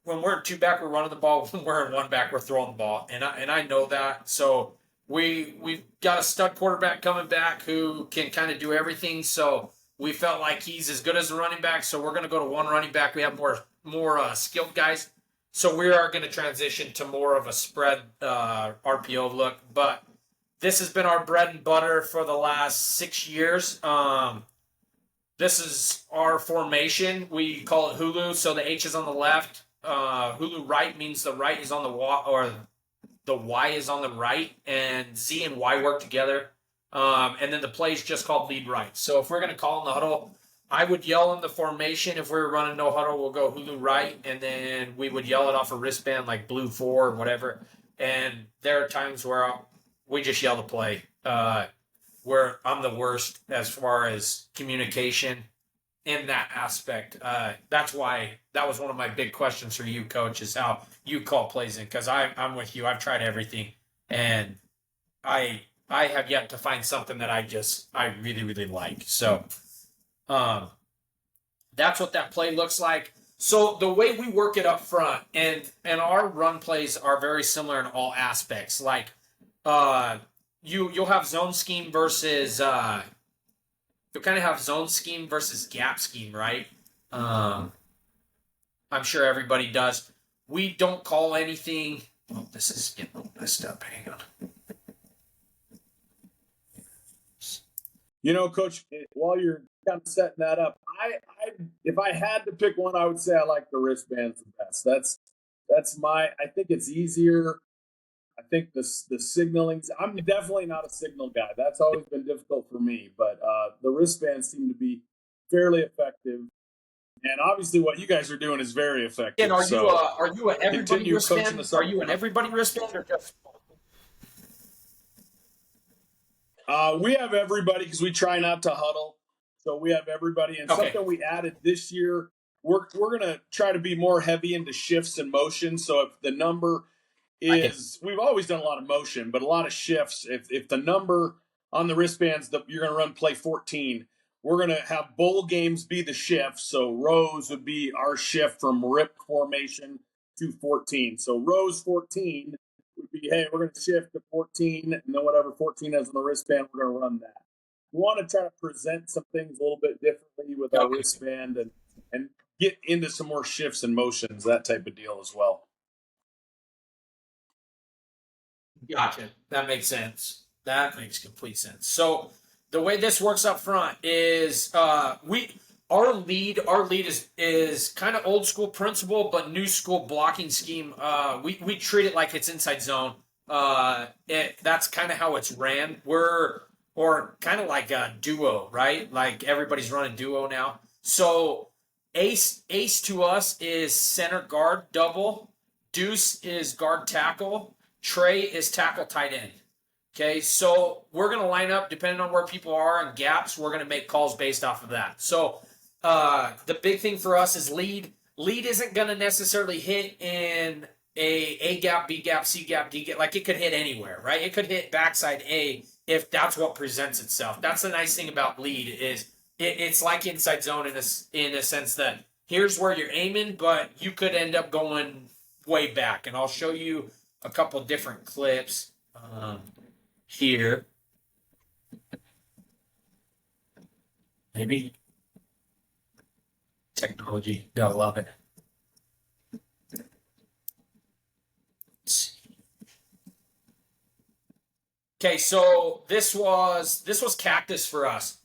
when we're in 2-back, we're running the ball. When we're in 1-back, we're throwing the ball, and I know that. So we've got a stud quarterback coming back who can kind of do everything. So we felt like he's as good as a running back. So we're going to go to one running back. We have more skilled guys. So we are going to transition to more of a spread RPO look. But this has been our bread and butter for the last 6 years. This is our formation. We call it Hulu. So the H is on the left. Hulu right means the right is on the Y, or the Y is on the right, and Z and Y work together. And then the play is just called lead right. So if we're going to call in the huddle, I would yell in the formation if we were running no huddle. We'll go Hulu right, and then we would yell it off a wristband like blue 4 or whatever. And there are times where we just yell the play. Where I'm the worst as far as communication in that aspect. That's why that was one of my big questions for you, Coach, is how you call plays in. Because I'm with you. I've tried everything, and I have yet to find something that I really, really like. So that's what that play looks like. So the way we work it up front, and our run plays are very similar in all aspects. Like you'll have zone scheme versus you'll kind of have zone scheme versus gap scheme, right? I'm sure everybody does. We don't call anything. Oh, this is getting messed up. Hang on. You know, Coach, while you're kind of setting that up, I if I had to pick one, I would say I like the wristbands the best. I think it's easier. I think the signaling. I'm definitely not a signal guy. That's always been difficult for me. But the wristbands seem to be fairly effective, and obviously, what you guys are doing is very effective. And are you an everybody wristband? Are you an everybody wristband or just? We have everybody because we try not to huddle. So we have everybody. And something we added this year, we're going to try to be more heavy into shifts and motion. So if the number is, we've always done a lot of motion, but a lot of shifts. If the number on the wristbands, you're going to run play 14, we're going to have bowl games be the shift. So rows would be our shift from rip formation to 14. So rows 14 would be, hey, we're going to shift to 14, and then whatever 14 is on the wristband, we're going to run that. We want to try to present some things a little bit differently with our wristband and get into some more shifts and motions, that type of deal as well. Gotcha. That makes sense. That makes complete sense. So the way this works up front is our lead is kind of old school principle, but new school blocking scheme. We treat it like it's inside zone. That's kind of how it's ran. Or kind of like a duo, right? Like everybody's running duo now. So ace to us is center guard double. Deuce is guard tackle. Trey is tackle tight end. Okay, so we're going to line up depending on where people are and gaps. We're going to make calls based off of that. So the big thing for us is lead. Lead isn't going to necessarily hit in A gap, B gap, C gap, D gap. Like it could hit anywhere, right? It could hit backside A if that's what presents itself. That's the nice thing about lead is it's like inside zone in a sense that here's where you're aiming, but you could end up going way back. And I'll show you a couple different clips here. Maybe technology, gotta love it. Okay, so this was cactus for us.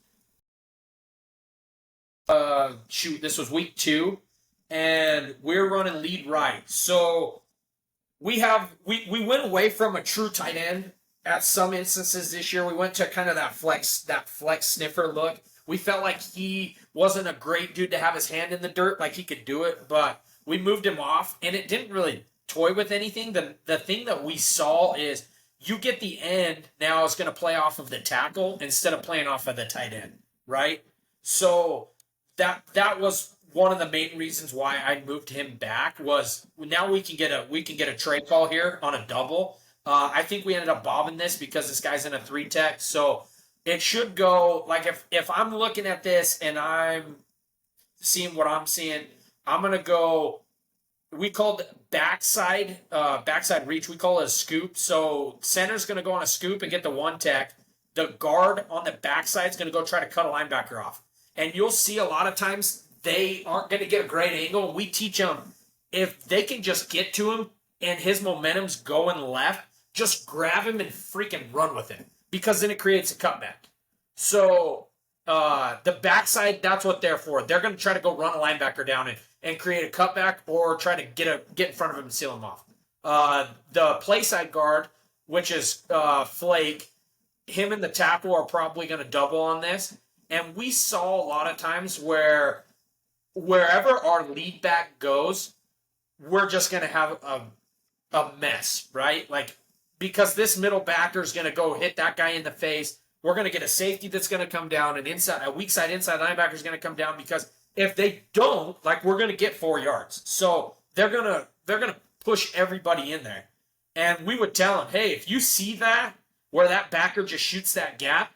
This was week 2, and we're running lead right. So we went away from a true tight end at some instances this year. We went to kind of that flex sniffer look. We felt like he wasn't a great dude to have his hand in the dirt, like he could do it, but we moved him off, and it didn't really toy with anything. The thing that we saw is you get the end now is going to play off of the tackle instead of playing off of the tight end, right? So that was one of the main reasons why I moved him back was now we can get a trade call here on a double. I think we ended up bobbing this because this guy's in a 3-tech, so it should go like if I'm looking at this and I'm seeing what I'm seeing, I'm gonna go. We called backside reach. We call it a scoop. So center's going to go on a scoop and get the 1-tech. The guard on the backside is going to go try to cut a linebacker off. And you'll see a lot of times they aren't going to get a great angle. We teach them if they can just get to him and his momentum's going left, just grab him and freaking run with him because then it creates a cutback. So the backside, that's what they're for. They're going to try to go run a linebacker down and create a cutback or try to get in front of him and seal him off. The play side guard, which is Flake, him and the tackle are probably going to double on this. And we saw a lot of times where wherever our lead back goes, we're just going to have a mess, right? Like, because this middle backer is going to go hit that guy in the face. We're going to get a safety that's going to come down, and a weak side inside linebacker is going to come down, because if they don't, like, we're going to get 4 yards. So they're going to push everybody in there. And we would tell them, hey, if you see that, where that backer just shoots that gap,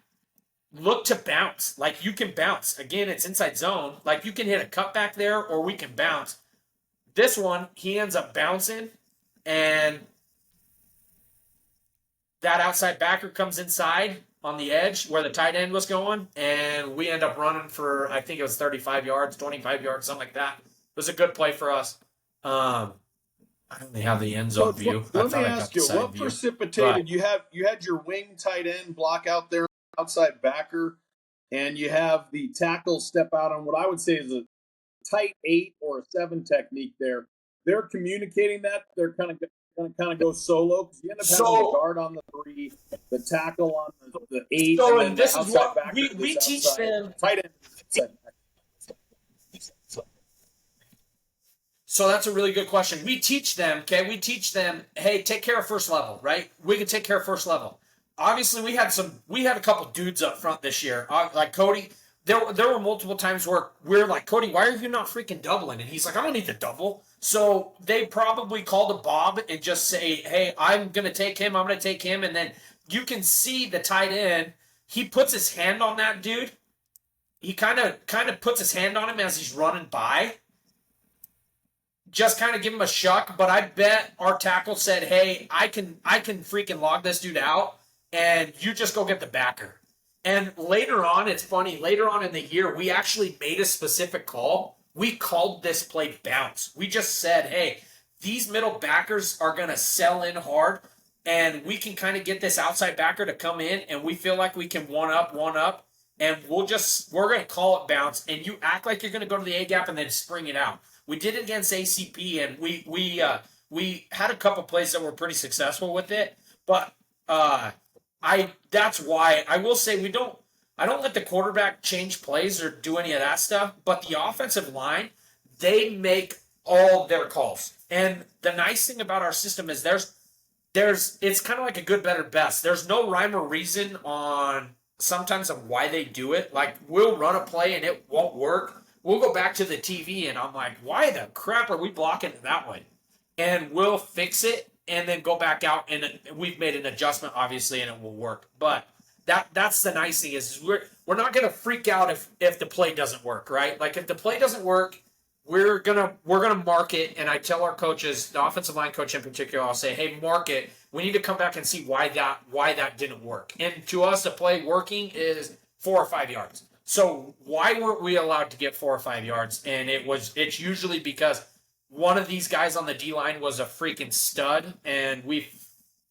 look to bounce. Like, you can bounce. Again, it's inside zone. Like, you can hit a cutback there, or we can bounce. This one, he ends up bouncing, and that outside backer comes inside on the edge where the tight end was going, and we end up running for, I think it was 35 yards, 25 yards, something like that. It was a good play for us. I only have the end zone view. Let me ask you, what precipitated? You had your wing tight end block out there, outside backer, and you have the tackle step out on what I would say is a tight 8 or a 7 technique there. They're communicating that. They're going to go solo, because you end up having the guard on the 3, the tackle on the 8, so, and then this the is outside what backer. we teach them. Tight end. So that's a really good question. We teach them, hey, take care of first level, right? We can take care of first level. Obviously, we had a couple dudes up front this year. Like Cody, there were multiple times where we're like, Cody, why are you not freaking doubling? And he's like, I don't need to double. So they probably called a Bob and just say, hey, I'm going to take him. And then you can see the tight end. He puts his hand on that dude. He kind of puts his hand on him as he's running by. Just kind of give him a shuck. But I bet our tackle said, hey, I can freaking log this dude out, and you just go get the backer. And later on, it's funny, later on in the year, we actually made a specific call. We called this play bounce. We just said, hey, these middle backers are going to sell in hard, and we can kind of get this outside backer to come in, and we feel like we can one up, and we're going to call it bounce, and you act like you're going to go to the A-gap and then spring it out. We did it against ACP, and we had a couple plays that were pretty successful with it, but that's why I will say I don't let the quarterback change plays or do any of that stuff, but the offensive line, they make all their calls. And the nice thing about our system is it's kind of like a good, better, best. There's no rhyme or reason on sometimes of why they do it. Like, we'll run a play and it won't work. We'll go back to the TV and I'm like, why the crap are we blocking it that way? And we'll fix it and then go back out, and we've made an adjustment, obviously, and it will work. But that's the nice thing is we're not going to freak out if the play doesn't work, right? Like, if the play doesn't work, we're gonna mark it, and I tell our coaches, the offensive line coach in particular, I'll say, hey, mark it. We need to come back and see why that didn't work. And to us, the play working is 4 or 5 yards. So why weren't we allowed to get 4 or 5 yards? And it's usually because one of these guys on the D-line was a freaking stud, and we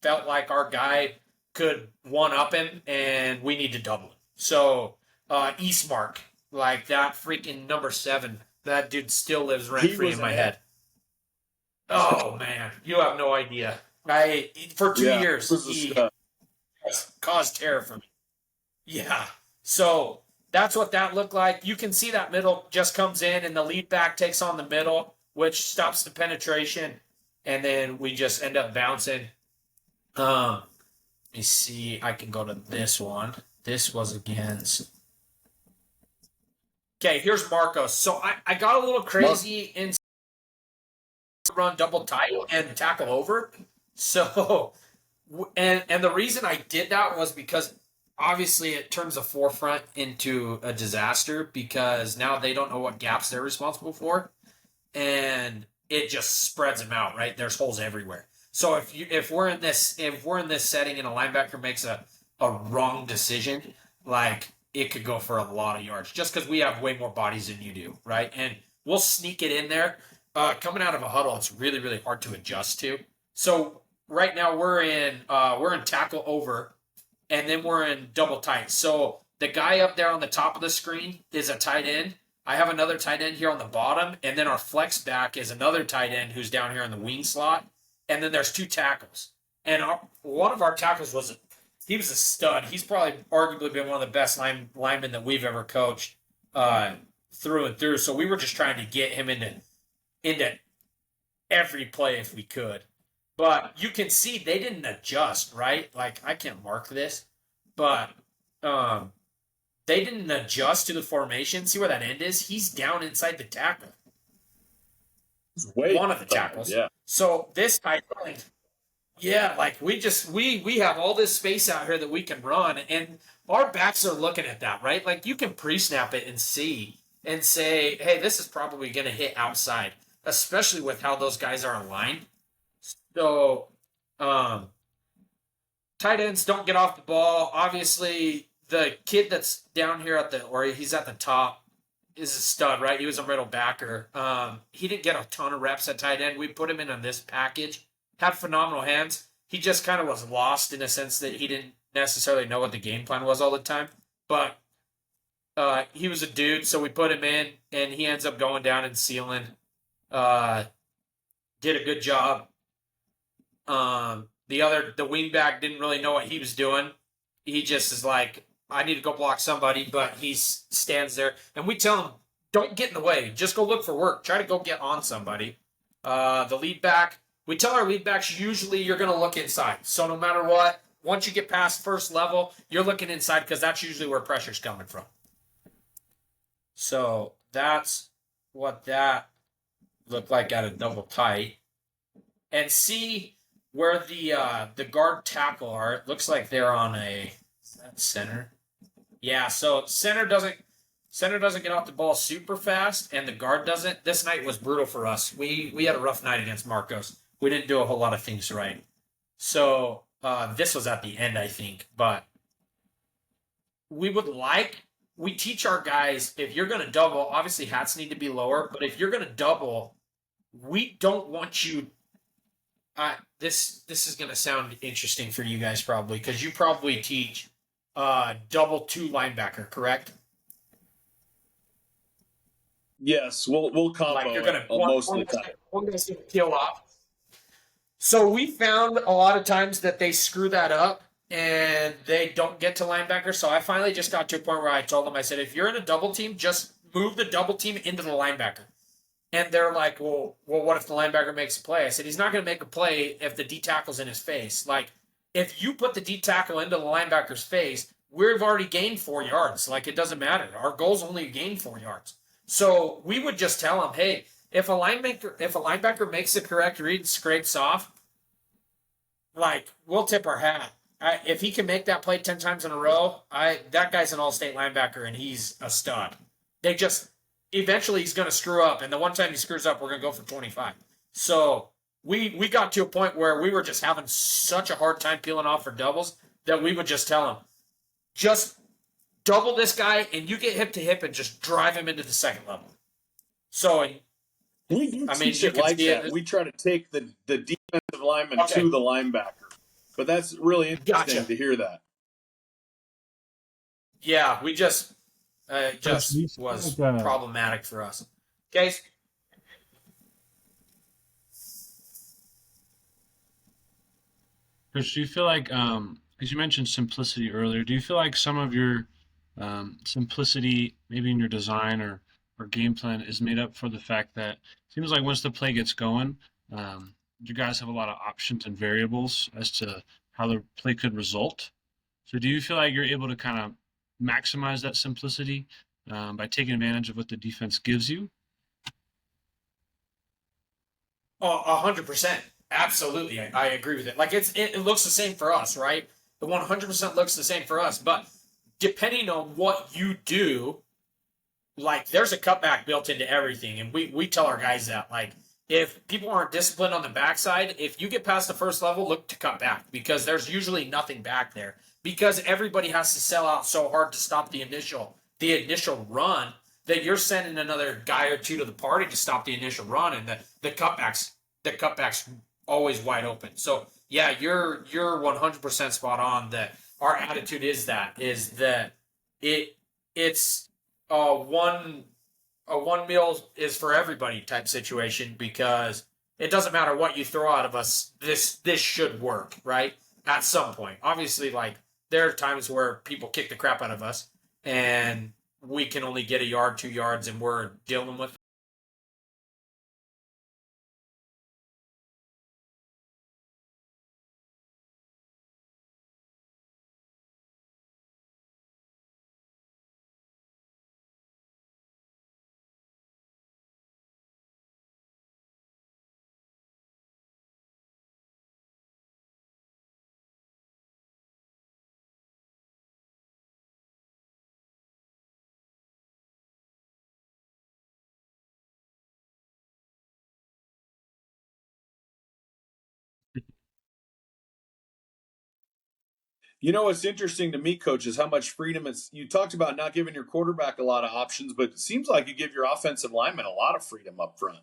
felt like our guy could one-up him, and we need to double him. So Eastmark, like that freaking number 7, that dude still lives rent-free in my head. Oh, man. You have no idea. For 2 years, he caused terror for me. Yeah. So that's what that looked like. You can see that middle just comes in, and the lead back takes on the middle, which stops the penetration, and then we just end up bouncing. Let me see. I can go to this one. This was against... Okay, here's Marcos. So I got a little crazy in run double tight and tackle over. So, and the reason I did that was because obviously it turns the forefront into a disaster, because now they don't know what gaps they're responsible for, and it just spreads them out, right? There's holes everywhere. So if we're in this setting and a linebacker makes a wrong decision, like, it could go for a lot of yards just because we have way more bodies than you do, right? And we'll sneak it in there. Coming out of a huddle, it's really, really hard to adjust to. So right now we're in tackle over, and then we're in double tight. So the guy up there on the top of the screen is a tight end. I have another tight end here on the bottom, and then our flex back is another tight end who's down here in the wing slot, and then there's 2 tackles. And one of our tackles was he was a stud. He's probably arguably been one of the best linemen that we've ever coached through and through. So we were just trying to get him into every play if we could. But you can see they didn't adjust, right? Like, I can't mark this, but they didn't adjust to the formation. See where that end is? He's down inside the tackle. One of the tackles. Yeah. So this tight end, yeah, like we have all this space out here that we can run, and our backs are looking at that, right? Like, you can pre-snap it and see and say, hey, this is probably going to hit outside, especially with how those guys are aligned. So, tight ends don't get off the ball. Obviously, the kid that's down here he's at the top is a stud, right? He was a middle backer. He didn't get a ton of reps at tight end. We put him in on this package. Had phenomenal hands. He just kind of was lost in a sense that he didn't necessarily know what the game plan was all the time. But he was a dude, so we put him in, and he ends up going down and sealing. Did a good job. The wingback didn't really know what he was doing. He just is like, I need to go block somebody, but he stands there. And we tell him, don't get in the way. Just go look for work. Try to go get on somebody. The lead back, we tell our lead backs, usually you're going to look inside. So no matter what, once you get past first level, you're looking inside because that's usually where pressure's coming from. So that's what that looked like at a double tight. And see where the guard tackle are. It looks like they're on a center. Yeah, so center doesn't get off the ball super fast, and the guard doesn't. This night was brutal for us. We had a rough night against Marcos. We didn't do a whole lot of things right. So this was at the end, I think. But we teach our guys, if you're going to double, obviously hats need to be lower, but if you're going to double, we don't want you. This is going to sound interesting for you guys probably, because you probably teach double two linebacker, correct? Yes, we'll combo like you're gonna most of the time. One guy's going to peel off. So we found a lot of times that they screw that up and they don't get to linebacker. So I finally just got to a point where I told them, I said, if you're in a double team, just move the double team into the linebacker. And they're like, well, what if the linebacker makes a play? I said, he's not going to make a play if the D tackle's in his face. Like, if you put the D tackle into the linebacker's face, we've already gained 4 yards. Like, it doesn't matter. Our goal's only to gain 4 yards. So we would just tell him, hey, if a linebacker makes the correct read and scrapes off, like, we'll tip our hat. If he can make that play 10 times in a row, that guy's an all-state linebacker, and he's a stud. Eventually he's going to screw up, and the one time he screws up, we're going to go for 25. So we got to a point where we were just having such a hard time peeling off for doubles that we would just tell him, just double this guy, and you get hip to hip and just drive him into the second level. So, We do teach it like that. We try to take the defensive lineman to the linebacker. But that's really interesting to hear that. Yeah, we just was problematic for us. Okay. Chris, do you feel like, because you mentioned simplicity earlier, do you feel like some of your simplicity, maybe in your design or game plan, is made up for the fact that it seems like once the play gets going, you guys have a lot of options and variables as to how the play could result? So do you feel like you're able to kind of maximize that simplicity by taking advantage of what the defense gives you? Oh, 100%. Absolutely. I agree with it. Like, it looks the same for us, right? The 100% looks the same for us. But depending on what you do, like, there's a cutback built into everything. And we tell our guys that, like, if people aren't disciplined on the backside, if you get past the first level, look to cut back, because there's usually nothing back there. Because everybody has to sell out so hard to stop the initial run that you're sending another guy or two to the party to stop the initial run, and the cutback's always wide open. So yeah, you're 100% spot on that our attitude is that it's a one meal is for everybody type situation, because it doesn't matter what you throw out of us, this should work, right? At some point. Obviously, like, there are times where people kick the crap out of us, and we can only get a yard, 2 yards, and we're dealing with. You know what's interesting to me, Coach, is how much freedom it's. You talked about not giving your quarterback a lot of options, but it seems like you give your offensive linemen a lot of freedom up front.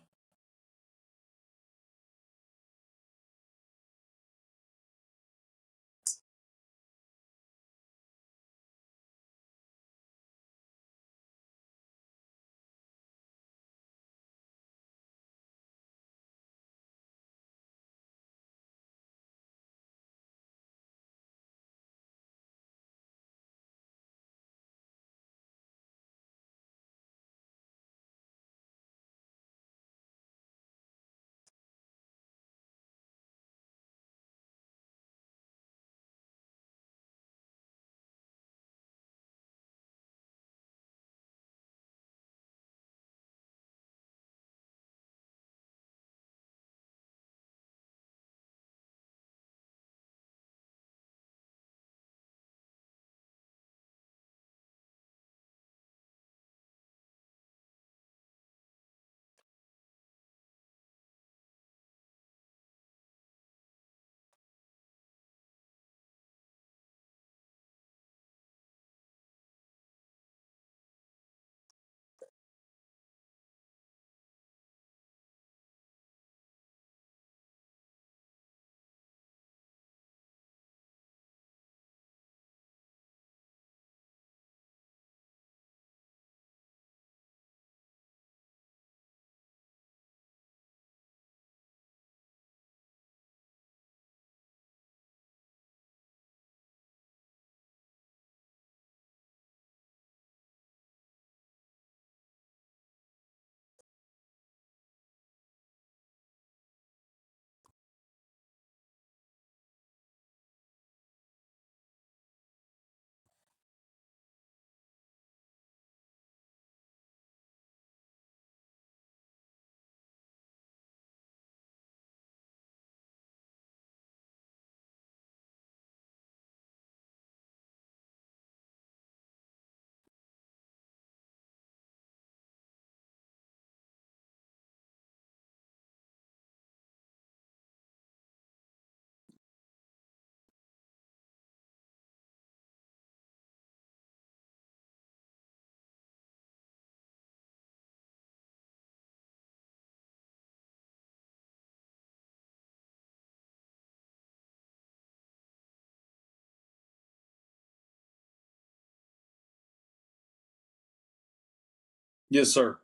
Yes, sir.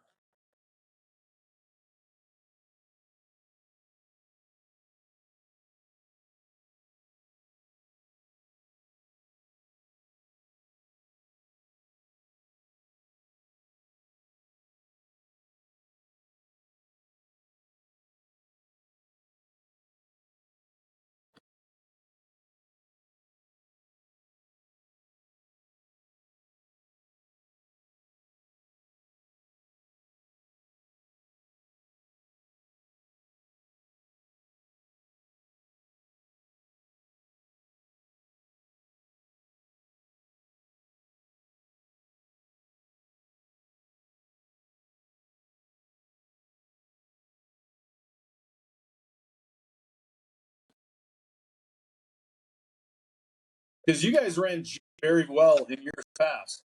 Because you guys ran very well in years past.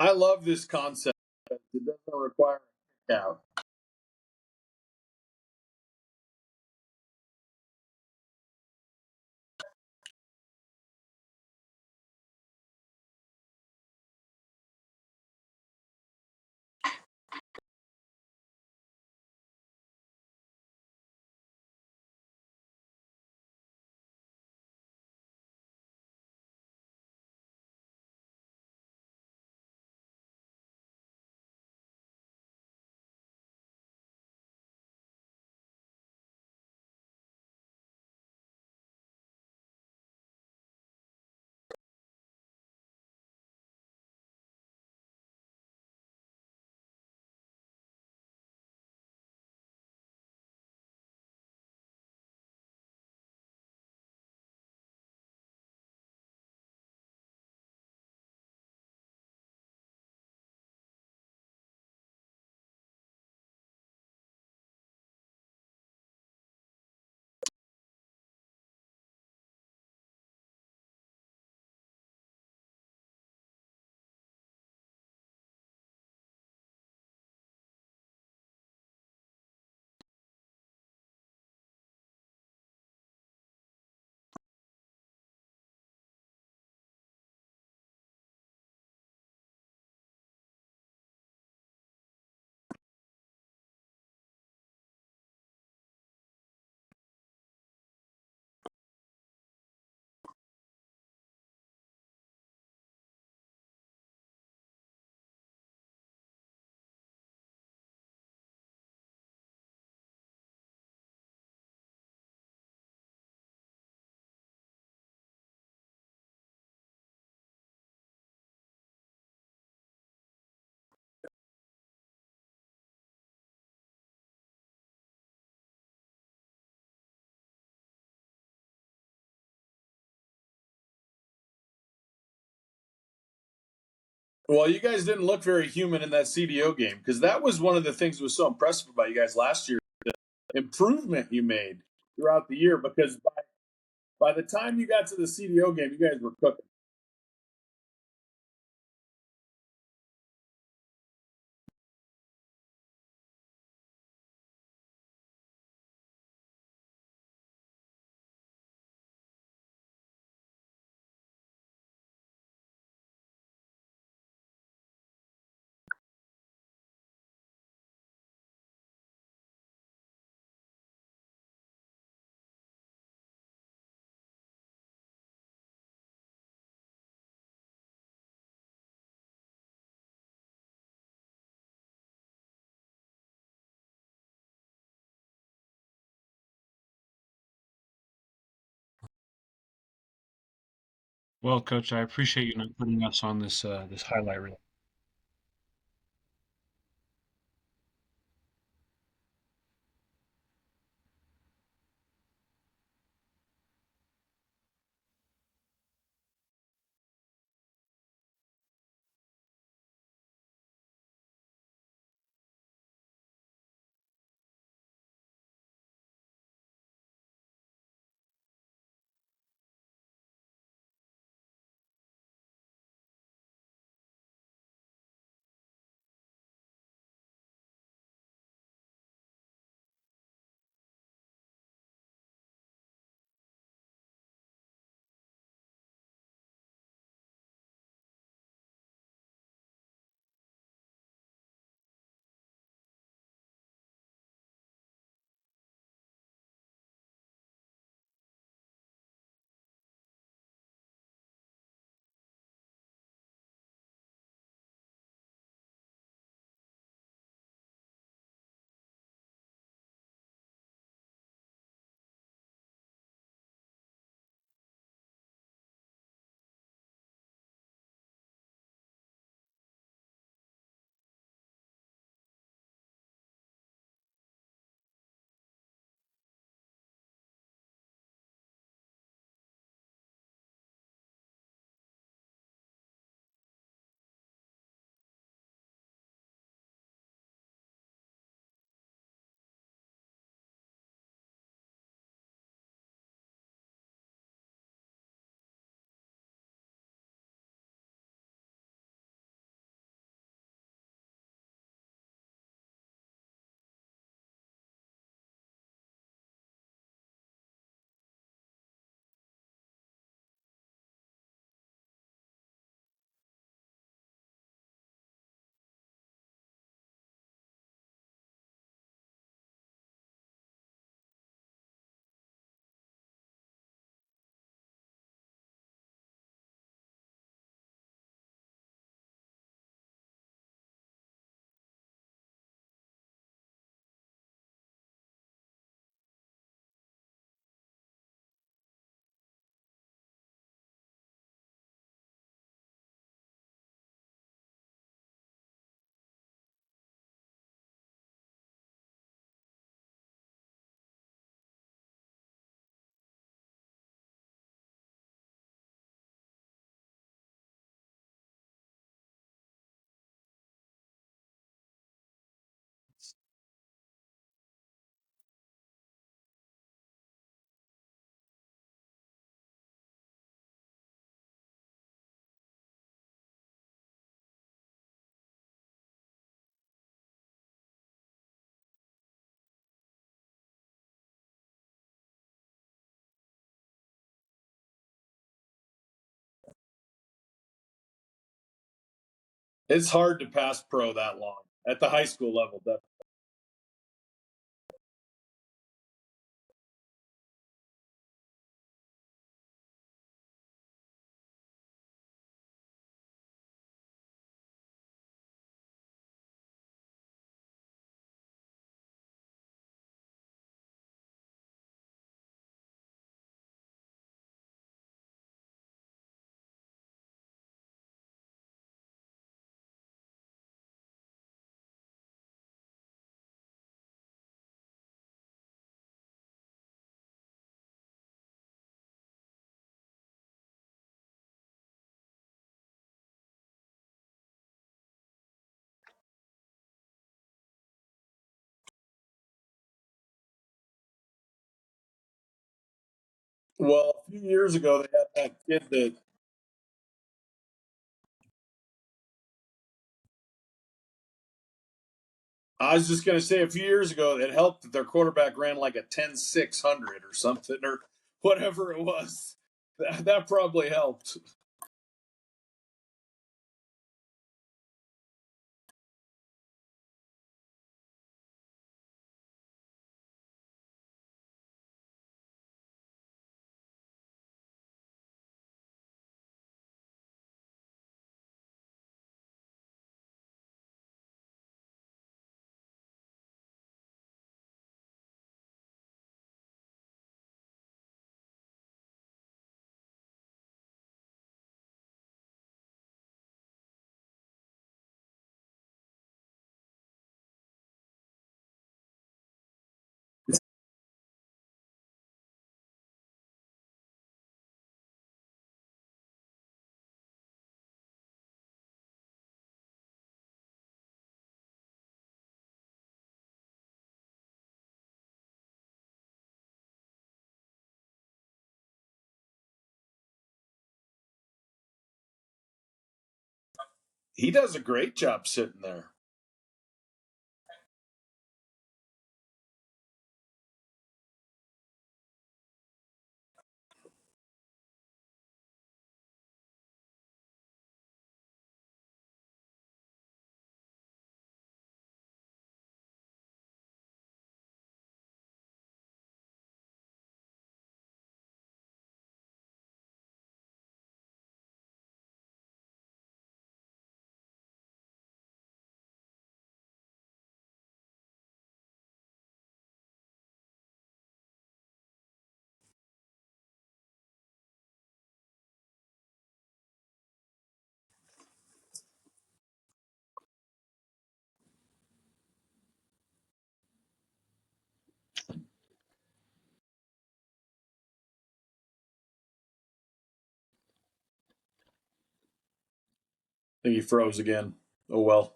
I love this concept. It doesn't require a kick out. Well, you guys didn't look very human in that CDO game because that was one of the things that was so impressive about you guys last year. The improvement you made throughout the year because by the time you got to the CDO game, you guys were cooking. Well, Coach, I appreciate you not putting us on this highlight reel. It's hard to pass pro that long at the high school level. Definitely. Well, a few years ago, they had that kid that I was just going to say a few years ago, it helped that their quarterback ran like a 10,600 or something or whatever it was. That probably helped. He does a great job sitting there. I think he froze again. Oh, well.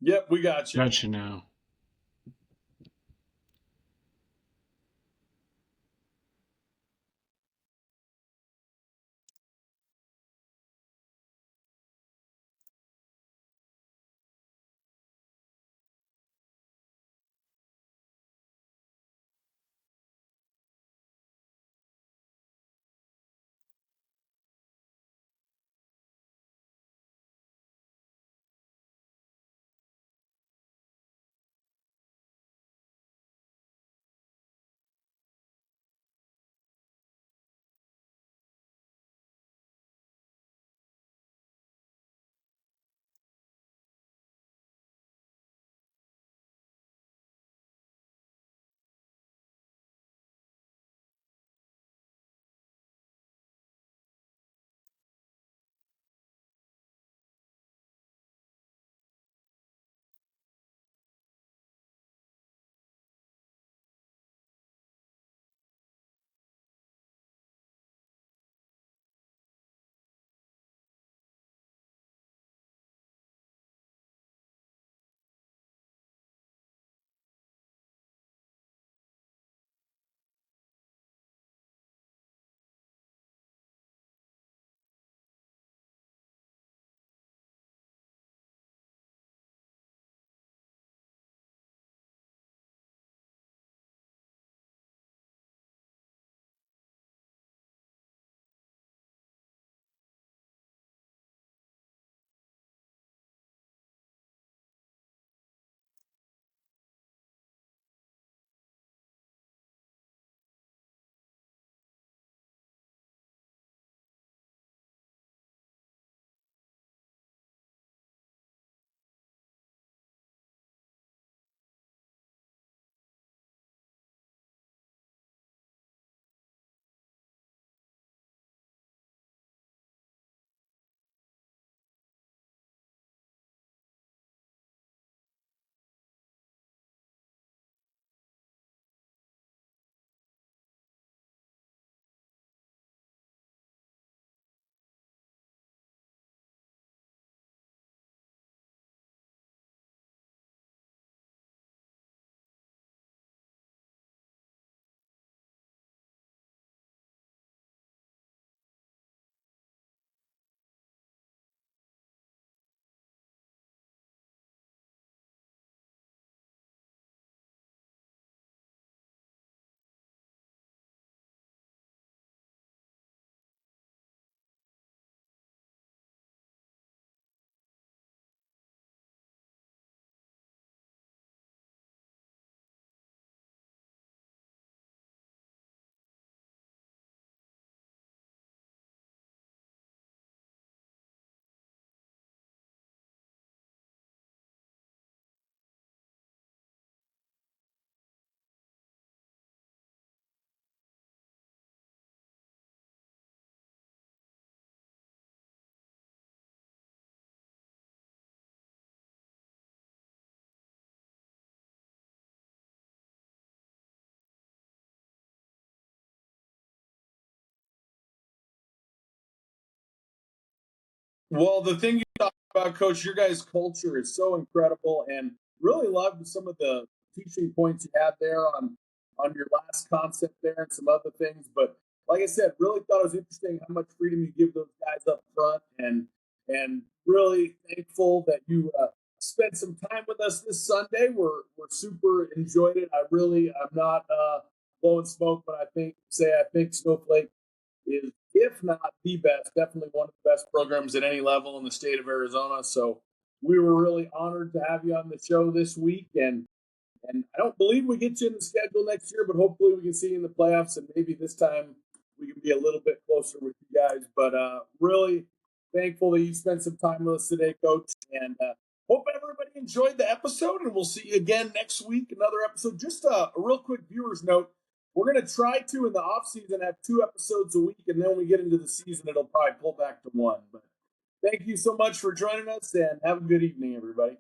Yep, we got you. Gotcha now. Well, the thing you talk about, Coach, your guys' culture is so incredible, and really loved some of the teaching points you had there on your last concept there and some other things. But like I said, really thought it was interesting how much freedom you give those guys up front, and really thankful that you spent some time with us this Sunday. We're super enjoyed it. I'm not blowing smoke, but I think Snowflake is, if not the best, definitely one of the best programs at any level in the state of Arizona. So we were really honored to have you on the show this week, and I don't believe we get you in the schedule next year, but hopefully we can see you in the playoffs, and maybe this time we can be a little bit closer with you guys. But really thankful that you spent some time with us today, Coach, and hope everybody enjoyed the episode, and we'll see you again next week, another episode. Just a real quick viewer's note. We're going to try to, in the off season, have 2 episodes a week, and then when we get into the season, it'll probably pull back to 1. But thank you so much for joining us, and have a good evening, everybody.